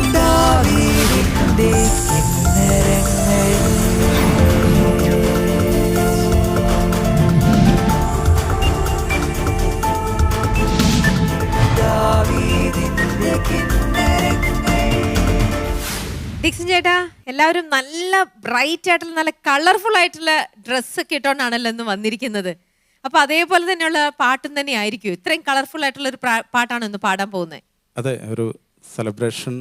ഡിക്സൺ ചേട്ടാ, എല്ലാവരും നല്ല ബ്രൈറ്റ് ആയിട്ടുള്ള നല്ല കളർഫുൾ ആയിട്ടുള്ള ഡ്രസ്സ് ഒക്കെ ഇട്ടോണ്ടാണല്ലോ ഇന്ന് വന്നിരിക്കുന്നത്. അപ്പൊ അതേപോലെ തന്നെയുള്ള പാട്ടും തന്നെ ആയിരിക്കും. ഇത്രയും കളർഫുൾ ആയിട്ടുള്ള ഒരു പാട്ടാണ് ഇന്ന് പാടാൻ പോകുന്നത്. അതെ, ഒരു സെലിബ്രേഷൻ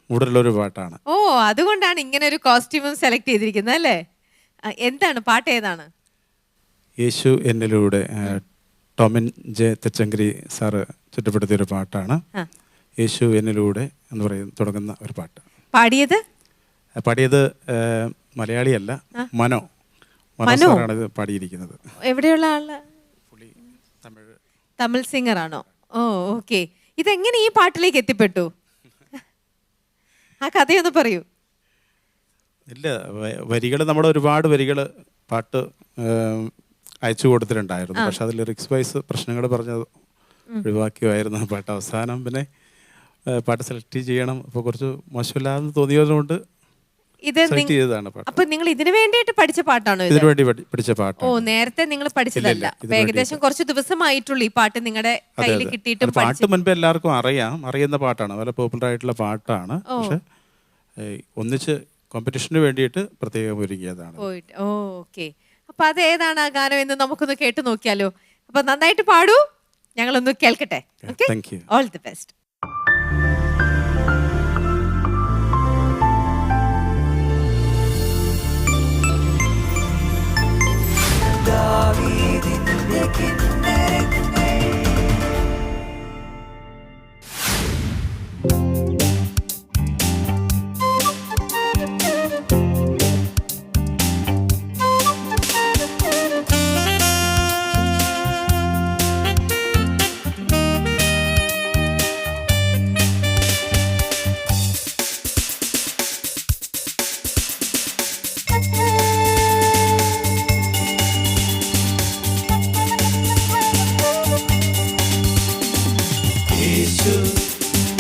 മൂഡിലുള്ളൊരു പാട്ടാണ്. ഓ, അതുകൊണ്ടാണ് ഇങ്ങനെ ഒരു കോസ്റ്റ്യൂമും സെലക്ട് ചെയ്തിരിക്കുന്നത് അല്ലേ? എന്താണ് പാട്ട്? ഏതാണ്? യേശു എന്നിലൂടെ ടോമിൻ ജെ തെച്ചങ്കരി സാറ് ചുറ്റപ്പെടുത്തിയൊരു പാട്ടാണ്. യേശു എന്നിലൂടെ എന്ന് തുടങ്ങുന്ന ഒരു പാട്ട്. പാടിയത് മലയാളിയല്ല, മനോ സാറാണ് ഇത് പാടിയിരിക്കുന്നത്. എവിടെയുള്ള ആള്? തമിഴ് സിംഗർ ആണോ? ഓ, ഓക്കെ. ഇതെങ്ങനെ ഈ പാട്ടിലേക്ക് എത്തിപ്പെട്ടു? ആ കഥയൊന്ന് പറയൂ. ഇല്ല, വരികൾ നമ്മുടെ ഒരുപാട് വരികൾ പാട്ട് അയച്ചു കൊടുത്തിട്ടുണ്ടായിരുന്നു. പക്ഷെ അത് ലിറിക്സ് വൈസ് പ്രശ്നങ്ങൾ പറഞ്ഞത് ഒഴിവാക്കിയായിരുന്നു പാട്ട്. അവസാനം പിന്നെ പാട്ട് സെലക്ട് ചെയ്യണം, അപ്പോൾ കുറച്ച് മോശമില്ലാന്ന് തോന്നിയതുകൊണ്ട് സെലക്ട് ചെയ്തതാണ് പാട്ട്. അപ്പൊ നിങ്ങൾ ഇതിനു വേണ്ടിയിട്ട് പഠിച്ച പാട്ടാണോ? ഇതിനു വേണ്ടി പഠിച്ച പാട്ട്. ഓ, നേരത്തെ നിങ്ങൾ പഠിച്ചതല്ല. ഏകദേശം കുറച്ച് ദിവസമായിട്ടുള്ളൂ ഈ പാട്ട് നിങ്ങളുടെ കയ്യിൽ കിട്ടിയിട്ട്. പാട്ട് മുൻപ് എല്ലാവർക്കും അറിയുന്ന പാട്ടാണ്, വളരെ പോപ്പുലർ ആയിട്ടുള്ള പാട്ടാണ്. പക്ഷെ ഒന്നിച്ച് കോമ്പറ്റീഷന് വേണ്ടിയിട്ട് പ്രത്യേകം ഒരുങ്ങിയതാണ്. ഓക്കെ, അപ്പൊ അത് ഏതാണ് ആ ഗാനം എന്ന് നമുക്കൊന്ന് കേട്ട് നോക്കിയാലോ? അപ്പൊ നന്നായിട്ട് പാടൂ, ഞങ്ങളൊന്ന് കേൾക്കട്ടെ. All the best.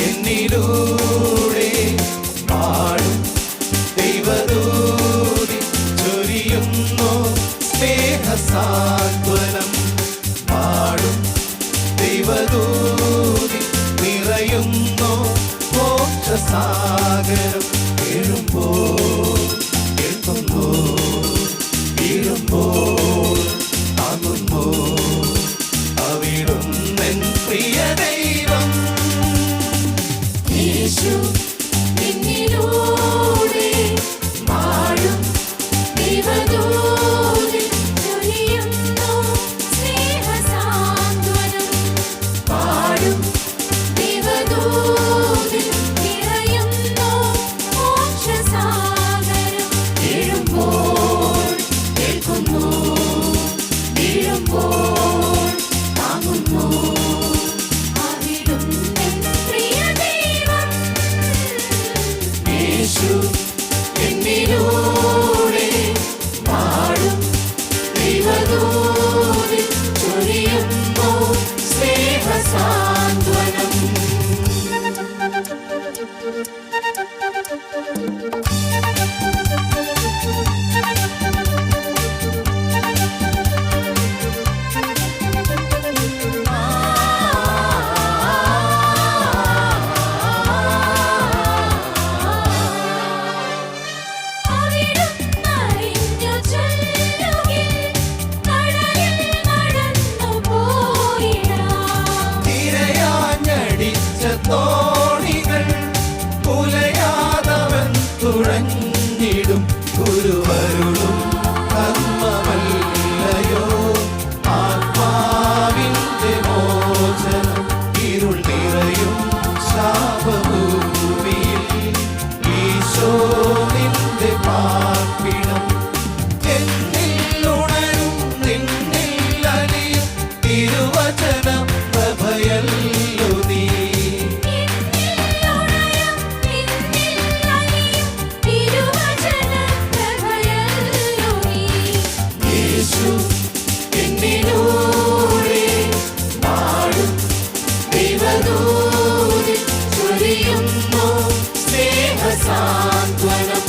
എന്നിലൂടെ പാടും ദൈവദൂതി ചൊരിയുന്നു സ്നേഹസാന്ത്വനം. പാടും ദൈവദൂതി നിറയുന്നു മോക്ഷസാഗരം. എഴുമ്പോൾ കേൾക്കുന്നു, വീഴുമ്പോൾ താങ്ങുന്നു അവിടുന്നെൻ പ്രിയ ദൈവം. യേശു എന്നിലൂടെ പാടും ദൈവദൂതി ചൊരിയുന്നു സ്നേഹസാന്ത്വനം. പാടും ദൈവദൂതി നിറയുന്നു മോക്ഷസാഗരം. എഴുമ്പോൾ കേൾക്കുന്നു, വീഴുമ്പോൾ താങ്ങുന്നു അവിടുന്നെൻ പ്രിയ ദൈവം. തുഴഞ്ഞിടും ഗുരുവരുളും കർമ്മമല്ലയോ ആത്മാവിന്റെ മോചനം ഇരുൾ നിറയും ശാപഭൂമിയിൽ ഈശോ നിന്റെ പാർപ്പിടം എന്നിൽ ഉണരും നിന്നിൽ അലിയും തിരുവചന പ്രഭയല്ലോ നീ യേശു എന്നിലൂടെ പാടും ദൈവദൂതൻ ചൊരിയുന്നു സ്നേഹസാന്ത്വനം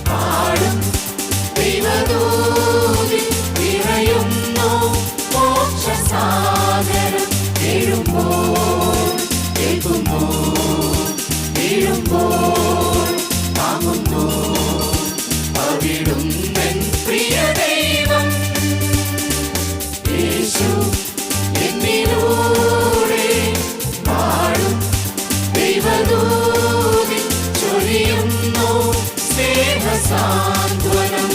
പാടും ദൈവദൂതൻ നിറയുന്നു മോക്ഷസാഗരം എഴുമ്പോൾ കേൾക്കുമ്പോൾ വീഴുമ്പോൾ താങ്ങുന്നു അവിടുന്നൻ പ്രിയ ദൈവം യേശു എന്നിലൂടെ പാടും ദൈവദൂതൻ ചൊരിയുന്നു സ്നേഹസാന്ത്വനം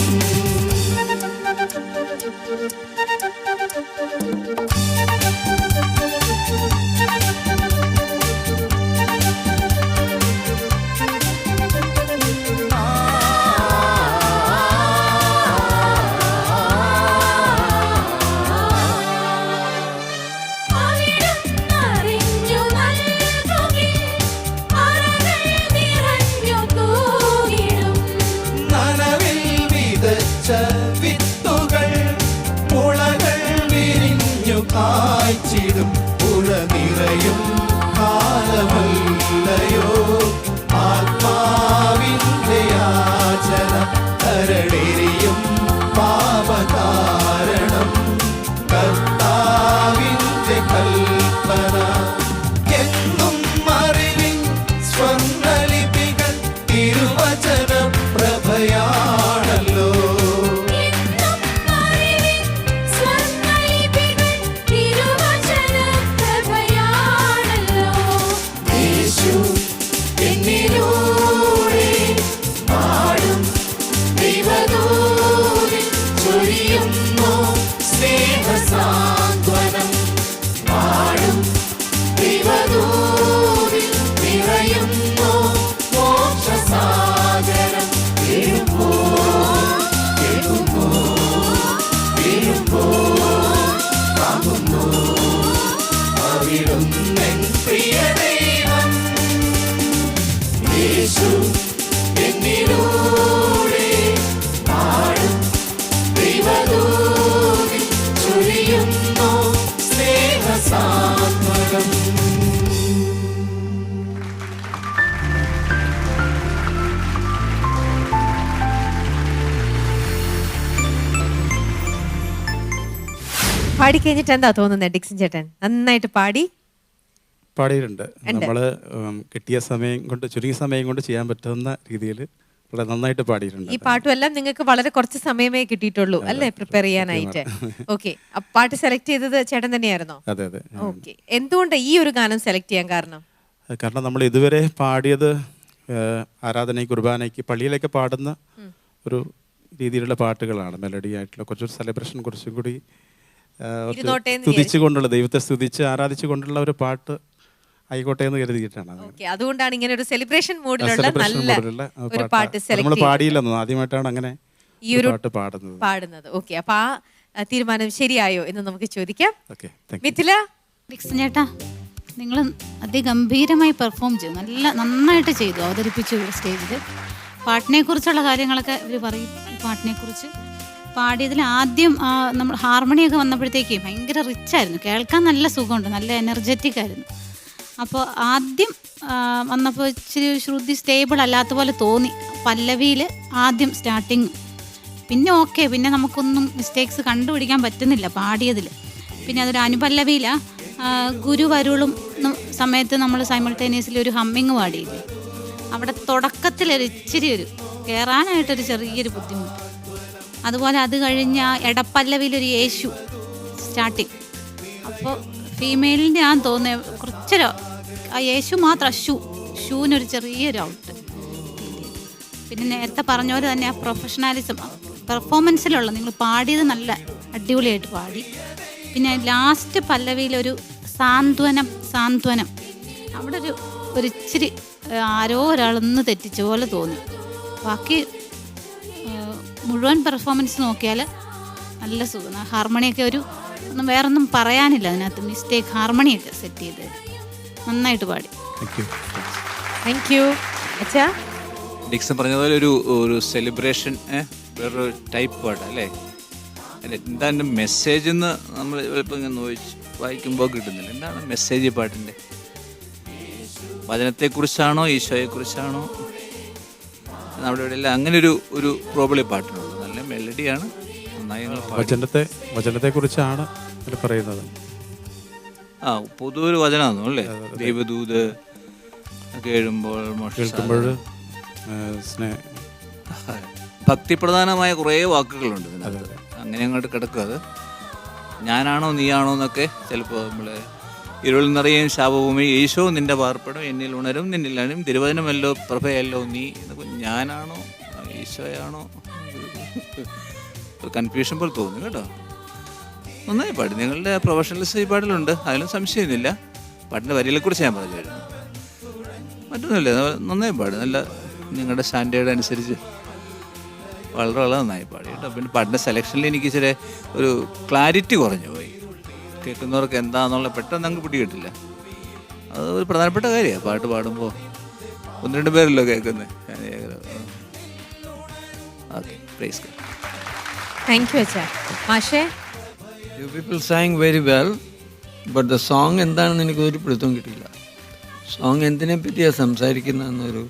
നനവിൽ വിതച്ച വിത്തുകൾ മുളകൾ വിരിഞ്ഞു കായ്ച്ചിടും പുഴ നിറയും കാലമല്ലയോ ആത്മാവിന്റെ യാചന കരളെരിയും പാപകാരണം കർത്താവിന്റെ കൽപ്പന എന്നും അറിവിൻ സ്വർണ്ണലിപികൾ തിരുവചന പ്രഭയാണല്ലോ യേശു എന്നിലൂടെ പാടും ദൈവദൂതൻ ചൊരിയുന്നു സ്നേഹസാന്ത്വനം പാടും ദൈവദൂതൻ നിറയുന്നു മോക്ഷസാഗരം വീഴുമ്പോൾ കേൾക്കുമ്പോൾ വീഴുമ്പോൾ താങ്ങുന്നു അവിടുന്നൻ പ്രിയ ദൈവം യേശു എന്നിലൂടെ പാടും ദൈവദൂതൻ ചൊരിയുന്നു സ്നേഹസാന്ത്വനം പാടിക്കഴിഞ്ഞിട്ട് എന്താ തോന്നുന്നത് ഡിക്സൺ ചേട്ടൻ? നന്നായിട്ട് പാടി. പാടിയിട്ടുണ്ട്. നമ്മൾ കിട്ടിയ സമയം കൊണ്ട് ചുരുങ്ങിയ സമയം കൊണ്ട് ചെയ്യാൻ പറ്റുന്ന രീതിയിൽ വളരെ നന്നായിട്ട് പാടിയിട്ടുണ്ട്. ഈ പാട്ടുമെല്ലാം നിങ്ങൾക്ക് വളരെ കുറച്ച് സമയമേ കിട്ടിയിട്ടുള്ളൂ അല്ലേ പ്രിപ്പയർ ചെയ്യാനായിട്ട്? ഓക്കെ, പാട്ട് സെലക്ട് ചെയ്തത് ചേട്ടൻ തന്നെയായിരുന്നോ? അതെ അതെ. ഓക്കെ, എന്തുകൊണ്ട് ഈ ഒരു ഗാനം സെലക്ട് ചെയ്യാൻ കാരണം? കാരണം നമ്മൾ ഇതുവരെ പാടിയത് ആരാധനയ്ക്ക് കുർബാനയ്ക്ക് പള്ളിയിലൊക്കെ പാടുന്ന ഒരു രീതിയിലുള്ള പാട്ടുകളാണ്. മെലഡി ആയിട്ടുള്ള കുറച്ചൊരു സെലിബ്രേഷൻ കുറച്ചും കൂടി സ്തുതിച്ചുകൊണ്ടുള്ള ദൈവത്തെ സ്തുതിച്ച് ആരാധിച്ചു കൊണ്ടുള്ള ഒരു പാട്ട് ആയിക്കോട്ടെ എന്ന് കരുതിയിട്ടാണ്. ഓക്കെ, അതുകൊണ്ടാണ് ഇങ്ങനെ ഒരു സെലിബ്രേഷൻ മൂഡിലുള്ള നല്ല ഒരു പാട്ട് സെലക്ട് നമ്മൾ പാടിയില്ലെന്നോ, ആദ്യമായിട്ടാണ് അങ്ങനെ ഈ ഒരു പാട്ട് പാടുന്നത്. ഓക്കെ, അപ്പൊ ആ തീരുമാനം ശരിയായോ എന്ന് നമുക്ക് ചോദിക്കാം. മിഥില. ഡിക്സൺ ചേട്ടാ, നിങ്ങൾ അതിഗംഭീരമായി പെർഫോം ചെയ്തു, നന്നായിട്ട് ചെയ്തു, അവതരിപ്പിച്ചു സ്റ്റേജിൽ. പാട്ടിനെക്കുറിച്ചുള്ള കാര്യങ്ങളൊക്കെ ഇവർ പറയും. ഈ പാട്ടിനെക്കുറിച്ച് പാടിയതിൽ ആദ്യം നമ്മൾ ഹാർമണിയൊക്കെ വന്നപ്പോഴത്തേക്ക് ഭയങ്കര റിച്ചായിരുന്നു, കേൾക്കാൻ നല്ല സുഖമുണ്ട്, നല്ല എനർജറ്റിക് ആയിരുന്നു. അപ്പോൾ ആദ്യം വന്നപ്പോൾ ഇച്ചിരി ശ്രുതി സ്റ്റേബിൾ അല്ലാത്ത പോലെ തോന്നി പല്ലവിയിൽ ആദ്യം സ്റ്റാർട്ടിങ്. പിന്നെ ഓക്കെ, പിന്നെ നമുക്കൊന്നും മിസ്റ്റേക്സ് കണ്ടുപിടിക്കാൻ പറ്റുന്നില്ല പാടിയതിൽ. പിന്നെ അതൊരു അനുപല്ലവിയിലാണ്. ഗുരുവരുളും സമയത്ത് നമ്മൾ സൈമൾട്ടേനിയസ്ലി ഒരു ഹമ്മിങ് പാടിയില്ലേ, അവിടെ തുടക്കത്തിലൊരു ഇച്ചിരി ഒരു കയറാനായിട്ടൊരു ചെറിയൊരു ബുദ്ധിമുട്ട്. അതുപോലെ അത് കഴിഞ്ഞ് ആ എടപ്പല്ലവിയിലൊരു യേശു സ്റ്റാർട്ടിങ്. അപ്പോൾ ഫീമെയിലിൻ്റെ ഞാൻ തോന്നിയ കുറച്ചൊരു ആ യേശു മാത്രം ഷൂവിനൊരു ചെറിയൊരു ഔട്ട്. പിന്നെ നേരത്തെ പറഞ്ഞ പോലെ തന്നെ ആ പ്രൊഫഷണാലിസം പെർഫോമൻസിലുള്ള നിങ്ങൾ പാടിയത് നല്ല അടിപൊളിയായിട്ട് പാടി. പിന്നെ ലാസ്റ്റ് പല്ലവിയിലൊരു സാന്ത്വനം അവിടെ ഒരു ഇച്ചിരി ആരോ ഒരാളൊന്ന് തെറ്റിച്ച പോലെ തോന്നി. ബാക്കി മുഴുവൻ പെർഫോമൻസ് നോക്കിയാൽ നല്ല സുഖം. ഹാർമണിയൊക്കെ വേറൊന്നും പറയാനില്ല അതിനകത്ത്. മിസ്റ്റേക്ക് ഹാർമണിയൊക്കെ സെറ്റ് ചെയ്ത് നന്നായിട്ട് പാടി. താങ്ക് യു അച്ഛാ. ഡിക്സൺ പറഞ്ഞതുപോലെ ഒരു സെലിബ്രേഷൻ, വേറൊരു ടൈപ്പ് പാട്ട് അല്ലേ? എന്താ എൻ്റെ മെസ്സേജ് എന്ന് നമ്മൾ ചിലപ്പോൾ ഇങ്ങനെ വായിക്കുമ്പോൾ കിട്ടുന്നില്ല. എന്താണ് മെസ്സേജ് ഈ പാട്ടിൻ്റെ? വചനത്തെക്കുറിച്ചാണോ ഈശോയെക്കുറിച്ചാണോ? നമ്മുടെ ഇവിടെ എല്ലാം അങ്ങനെ ഒരു പ്രോബ്ലം പാട്ടിനുള്ളൂ. നല്ല മെലഡിയാണ്, നന്നായി വചനത്തെക്കുറിച്ചാണ് പറയുന്നത്. പൊതുവൊരു വചനമാണോ അല്ലേ? ദൈവദൂത് കേഴുമ്പോൾ കേൾക്കുമ്പോൾ ഭക്തിപ്രധാനമായ കുറേ വാക്കുകളുണ്ട് ഇതിനകത്ത്. അങ്ങനെ അങ്ങോട്ട് കിടക്കുക. അത് ഞാനാണോ നീയാണോ എന്നൊക്കെ ചിലപ്പോൾ നമ്മൾ ഇരുൾ നിറയും ശാപഭൂമി ഈശോ നിന്റെ പാർപ്പിടം എന്നിൽ ഉണരും നിന്നിലും തിരുവചനമല്ലോ പ്രഭയല്ലോ നീ. ഞാനാണോ ഈശോയാണോ? കൺഫ്യൂഷൻ പോലെ തോന്നി കേട്ടോ. നന്നായി പാടി. നിങ്ങളുടെ പ്രൊഫഷണലിസ്റ്റ് ഈ പാട്ടിലുണ്ട്, അതിലും സംശയമൊന്നുമില്ല. പാട്ടിൻ്റെ വരികളെക്കുറിച്ച് ഞാൻ പറഞ്ഞു തരുന്നു. മറ്റൊന്നുമില്ല, നന്നായി പാടി. നല്ല നിങ്ങളുടെ സ്റ്റാൻഡേർഡ് അനുസരിച്ച് വളരെ നന്നായി പാടി കേട്ടോ. പിന്നെ പാട്ടിൻ്റെ സെലക്ഷനിൽ എനിക്ക് ഇച്ചിരി ഒരു ക്ലാരിറ്റി കുറഞ്ഞു പോയി. കേൾക്കുന്നവർക്ക് എന്താണെന്നുള്ള പെട്ടെന്ന് അങ്ങ് പിടികിട്ടില്ല. അത് ഒരു പ്രധാനപ്പെട്ട കാര്യമാണ്. പാട്ട് പാടുമ്പോൾ 1-2 പേരല്ലോ കേൾക്കുന്നത്. Okay, praise God. Thank you അച്ഛാ. മാഷേ, you people sang very well, but the song എന്താണെന്ന് എനിക്ക് ഒരു പിടുത്തവും കിട്ടിയില്ല. സോങ് എന്തിനെ പറ്റിയാണ് സംസാരിക്കുന്നതെന്നൊരു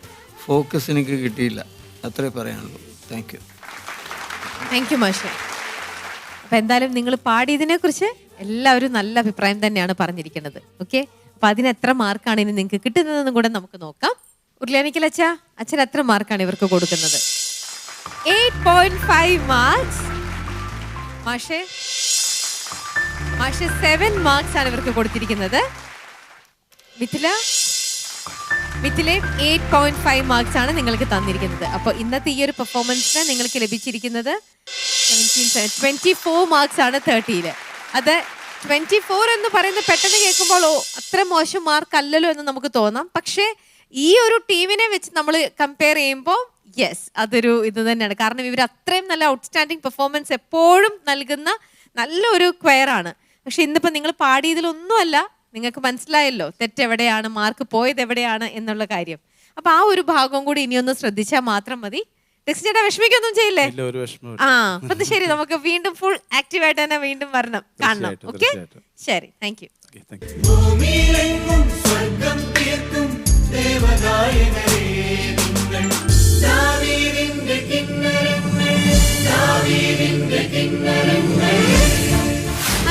ഫോക്കസ് എനിക്ക് കിട്ടിയില്ല. അത്രേ പറയാനുള്ളൂ. Thank you. താങ്ക് യു മാഷേ. അപ്പം എന്തായാലും നിങ്ങൾ പാടിയതിനെ കുറിച്ച് എല്ലാവരും നല്ല അഭിപ്രായം തന്നെയാണ് പറഞ്ഞിരിക്കുന്നത്. ഓക്കെ, അപ്പം അതിന് എത്ര മാർക്കാണ് ഇനി നിങ്ങൾക്ക് കിട്ടുന്നതെന്നും കൂടെ നമുക്ക് നോക്കാം. ഉരുളിയാനിക്കൽ അച്ഛൻ എത്ര മാർക്കാണ് ഇവർക്ക് കൊടുക്കുന്നത്? 8.5 മാർക്സ്. മാഷേ 7 മാർക്സ് ആണ് ഇവർക്ക് കൊടുത്തിരിക്കുന്നത്. മിഥിലെ 8.5 മാർക്സ് ആണ് നിങ്ങൾക്ക് തന്നിരിക്കുന്നത്. അപ്പോൾ ഇന്നത്തെ ഈ ഒരു പെർഫോമൻസിന് നിങ്ങൾക്ക് ലഭിച്ചിരിക്കുന്നത് 24 മാർക്സ് ആണ് 30-ൽ. അത് 24 എന്ന് പറയുന്നത് പെട്ടെന്ന് കേൾക്കുമ്പോൾ അത്ര മോശം മാർക്ക് അല്ലല്ലോ എന്ന് നമുക്ക് തോന്നാം. പക്ഷേ ഈ ഒരു ടീമിനെ വെച്ച് നമ്മൾ കമ്പയർ ചെയ്യുമ്പോൾ യെസ്, അതൊരു ഇത് തന്നെയാണ്. കാരണം ഇവർ അത്രയും നല്ല ഔട്ട്സ്റ്റാൻഡിങ് പെർഫോമൻസ് എപ്പോഴും നൽകുന്ന നല്ലൊരു ക്വയറാണ്. പക്ഷെ ഇന്നിപ്പോൾ നിങ്ങൾ പാടിയതിലൊന്നുമല്ല, നിങ്ങൾക്ക് മനസ്സിലായല്ലോ തെറ്റെവിടെയാണ്, മാർക്ക് പോയത് എവിടെയാണ് എന്നുള്ള കാര്യം. അപ്പൊ ആ ഒരു ഭാഗം കൂടി ഇനിയൊന്ന് ശ്രദ്ധിച്ചാൽ മാത്രം മതി. ടെക്സ്റ്റ് ചേട്ടാ വിഷമിക്കൊന്നും ചെയ്യില്ലേ? അപ്പൊ ശരി, നമുക്ക് വീണ്ടും ഫുൾ ആക്റ്റീവായിട്ട് തന്നെ വീണ്ടും വരണം, കാണണം. ഓക്കെ, ശരി, താങ്ക് യു.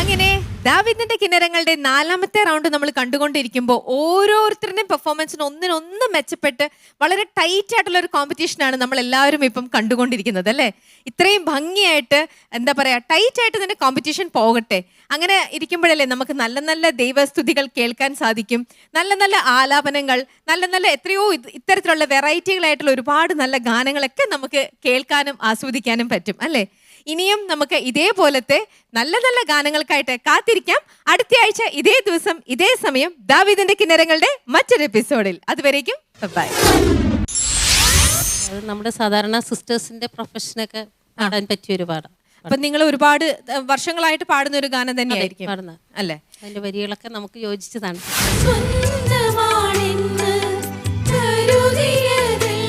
അങ്ങനെ ദാവീദിന്റെ കിന്നരങ്ങളുടെ 4ാമത്തെ റൗണ്ട് നമ്മൾ കണ്ടുകൊണ്ടിരിക്കുമ്പോൾ ഓരോരുത്തരുടെയും പെർഫോമൻസിന് ഒന്നിനൊന്ന് മെച്ചപ്പെട്ട് വളരെ ടൈറ്റ് ആയിട്ടുള്ള ഒരു കോമ്പറ്റീഷനാണ് നമ്മൾ എല്ലാവരും ഇപ്പം കണ്ടുകൊണ്ടിരിക്കുന്നത് അല്ലേ? ഇത്രയും ഭംഗിയായിട്ട് എന്താ പറയാ, ടൈറ്റ് ആയിട്ട് തന്നെ കോമ്പറ്റീഷൻ പോകട്ടെ. അങ്ങനെ ഇരിക്കുമ്പോഴല്ലേ നമുക്ക് നല്ല നല്ല ദൈവസ്തുതികൾ കേൾക്കാൻ സാധിക്കും, നല്ല നല്ല ആലാപനങ്ങൾ, നല്ല നല്ല എത്രയോ ഇത്തരത്തിലുള്ള വെറൈറ്റികളായിട്ടുള്ള ഒരുപാട് നല്ല ഗാനങ്ങളൊക്കെ നമുക്ക് കേൾക്കാനും ആസ്വദിക്കാനും പറ്റും അല്ലേ? ഇനിയും നമുക്ക് ഇതേപോലത്തെ നല്ല നല്ല ഗാനങ്ങൾക്കായിട്ട് കാത്തിരിക്കാം. അടുത്ത ആഴ്ച ഇതേ ദിവസം ഇതേ സമയം ദാവീദിന്റെ കിന്നരങ്ങളുടെ മറ്റൊരു എപ്പിസോഡിൽ. അതുവരേക്കും ബൈ. അത് നമ്മുടെ സാധാരണ സിസ്റ്റേഴ്സിന്റെ പ്രൊഫഷനൊക്കെ പാടാൻ പറ്റിയ ഒരു പാടാണ്. അപ്പൊ നിങ്ങൾ ഒരുപാട് വർഷങ്ങളായിട്ട് പാടുന്ന ഒരു ഗാനം തന്നെയായിരിക്കും പാടുന്നത് അല്ലേ? അതിന്റെ വരികളൊക്കെ നമുക്ക് യോജിച്ചതാണ്. സ്വന്തമാണെന്ന് കരുതിയതെല്ലാം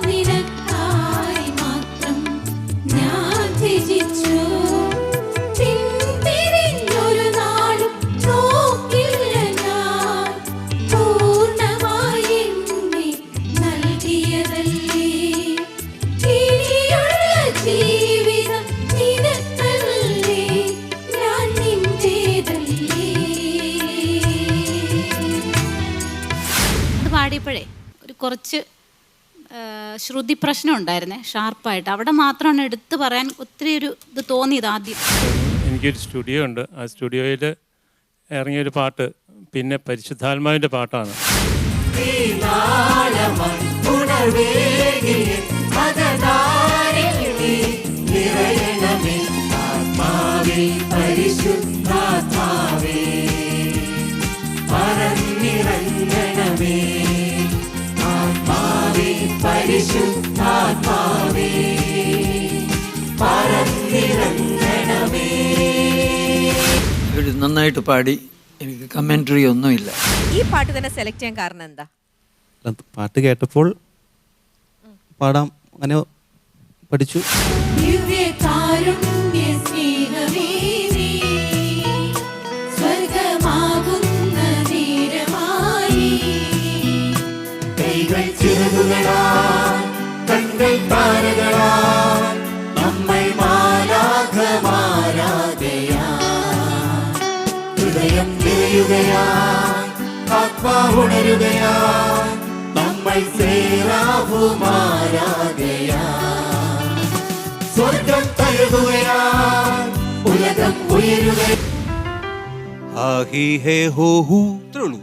നിനക്കായി മാത്രം ഞാൻ ത്യജിച്ചു. പിന്തിരിഞ്ഞൊരു നാളും നോക്കില്ല ഞാൻ. പൂർണ്ണമായി എന്നെ നൽകിയതല്ലേ. ഇനിയുള്ള ജീവിതം നിനക്കല്ലേ, ഞാൻ നിന്റേതല്ലേ. അത് പാടിയപ്പോഴേ ഒരു കുറച്ച് ശ്രുതി പ്രശ്നം ഉണ്ടായിരുന്നേ, ഷാർപ്പായിട്ട്. അവിടെ മാത്രമാണ് എടുത്തു പറയാൻ ഒത്തിരി ഒരു ഇത് തോന്നിയത് ആദ്യം. എനിക്കൊരു സ്റ്റുഡിയോ ഉണ്ട്. ആ സ്റ്റുഡിയോയിൽ ഇറങ്ങിയൊരു പാട്ട് പിന്നെ പരിശുദ്ധാത്മാവിൻ്റെ പാട്ടാണ്. ഉണർവേകി മതദാരിൽ നീ നിറയണമേ ആത്മാവേ പരിശുദ്ധാത്മാവേ പറന്നിറങ്ങണമേ ആത്മാവേ പരിശുദ്ധാത്മാവേ പറന്നിറങ്ങണമേ. അവർ നന്നായിട്ട് പാടി. എനിക്ക് കമൻട്രി ഒന്നുമില്ല. ഈ പാട്ട് തന്നെ സെലക്ട് ചെയ്യാൻ കാരണം എന്താ? പാട്ട് കേട്ടപ്പോൾ പാടാം അങ്ങനെ പഠിച്ചു. ദിവ്യകാരുണ്യ സ്നേഹമേ നീ സ്വർഗമാകുന്ന നേരമായി കൈകൾ ചിറകുകളാ കണ്ണുകൾ താരകളാ നമ്മൾ മാലാഖമാരാകയാ ഹൃദയം നിറയുകയാ ആത്മാവുണരുകയാ നമ്മൾ സേറാവുമാരാകയാ സ്വർഗം തഴുകുകയാ ഉലകം ഉയരുക. ആഹി ഹേ ഹോ ഹൂ ഇത്രേ ഉള്ളൂ.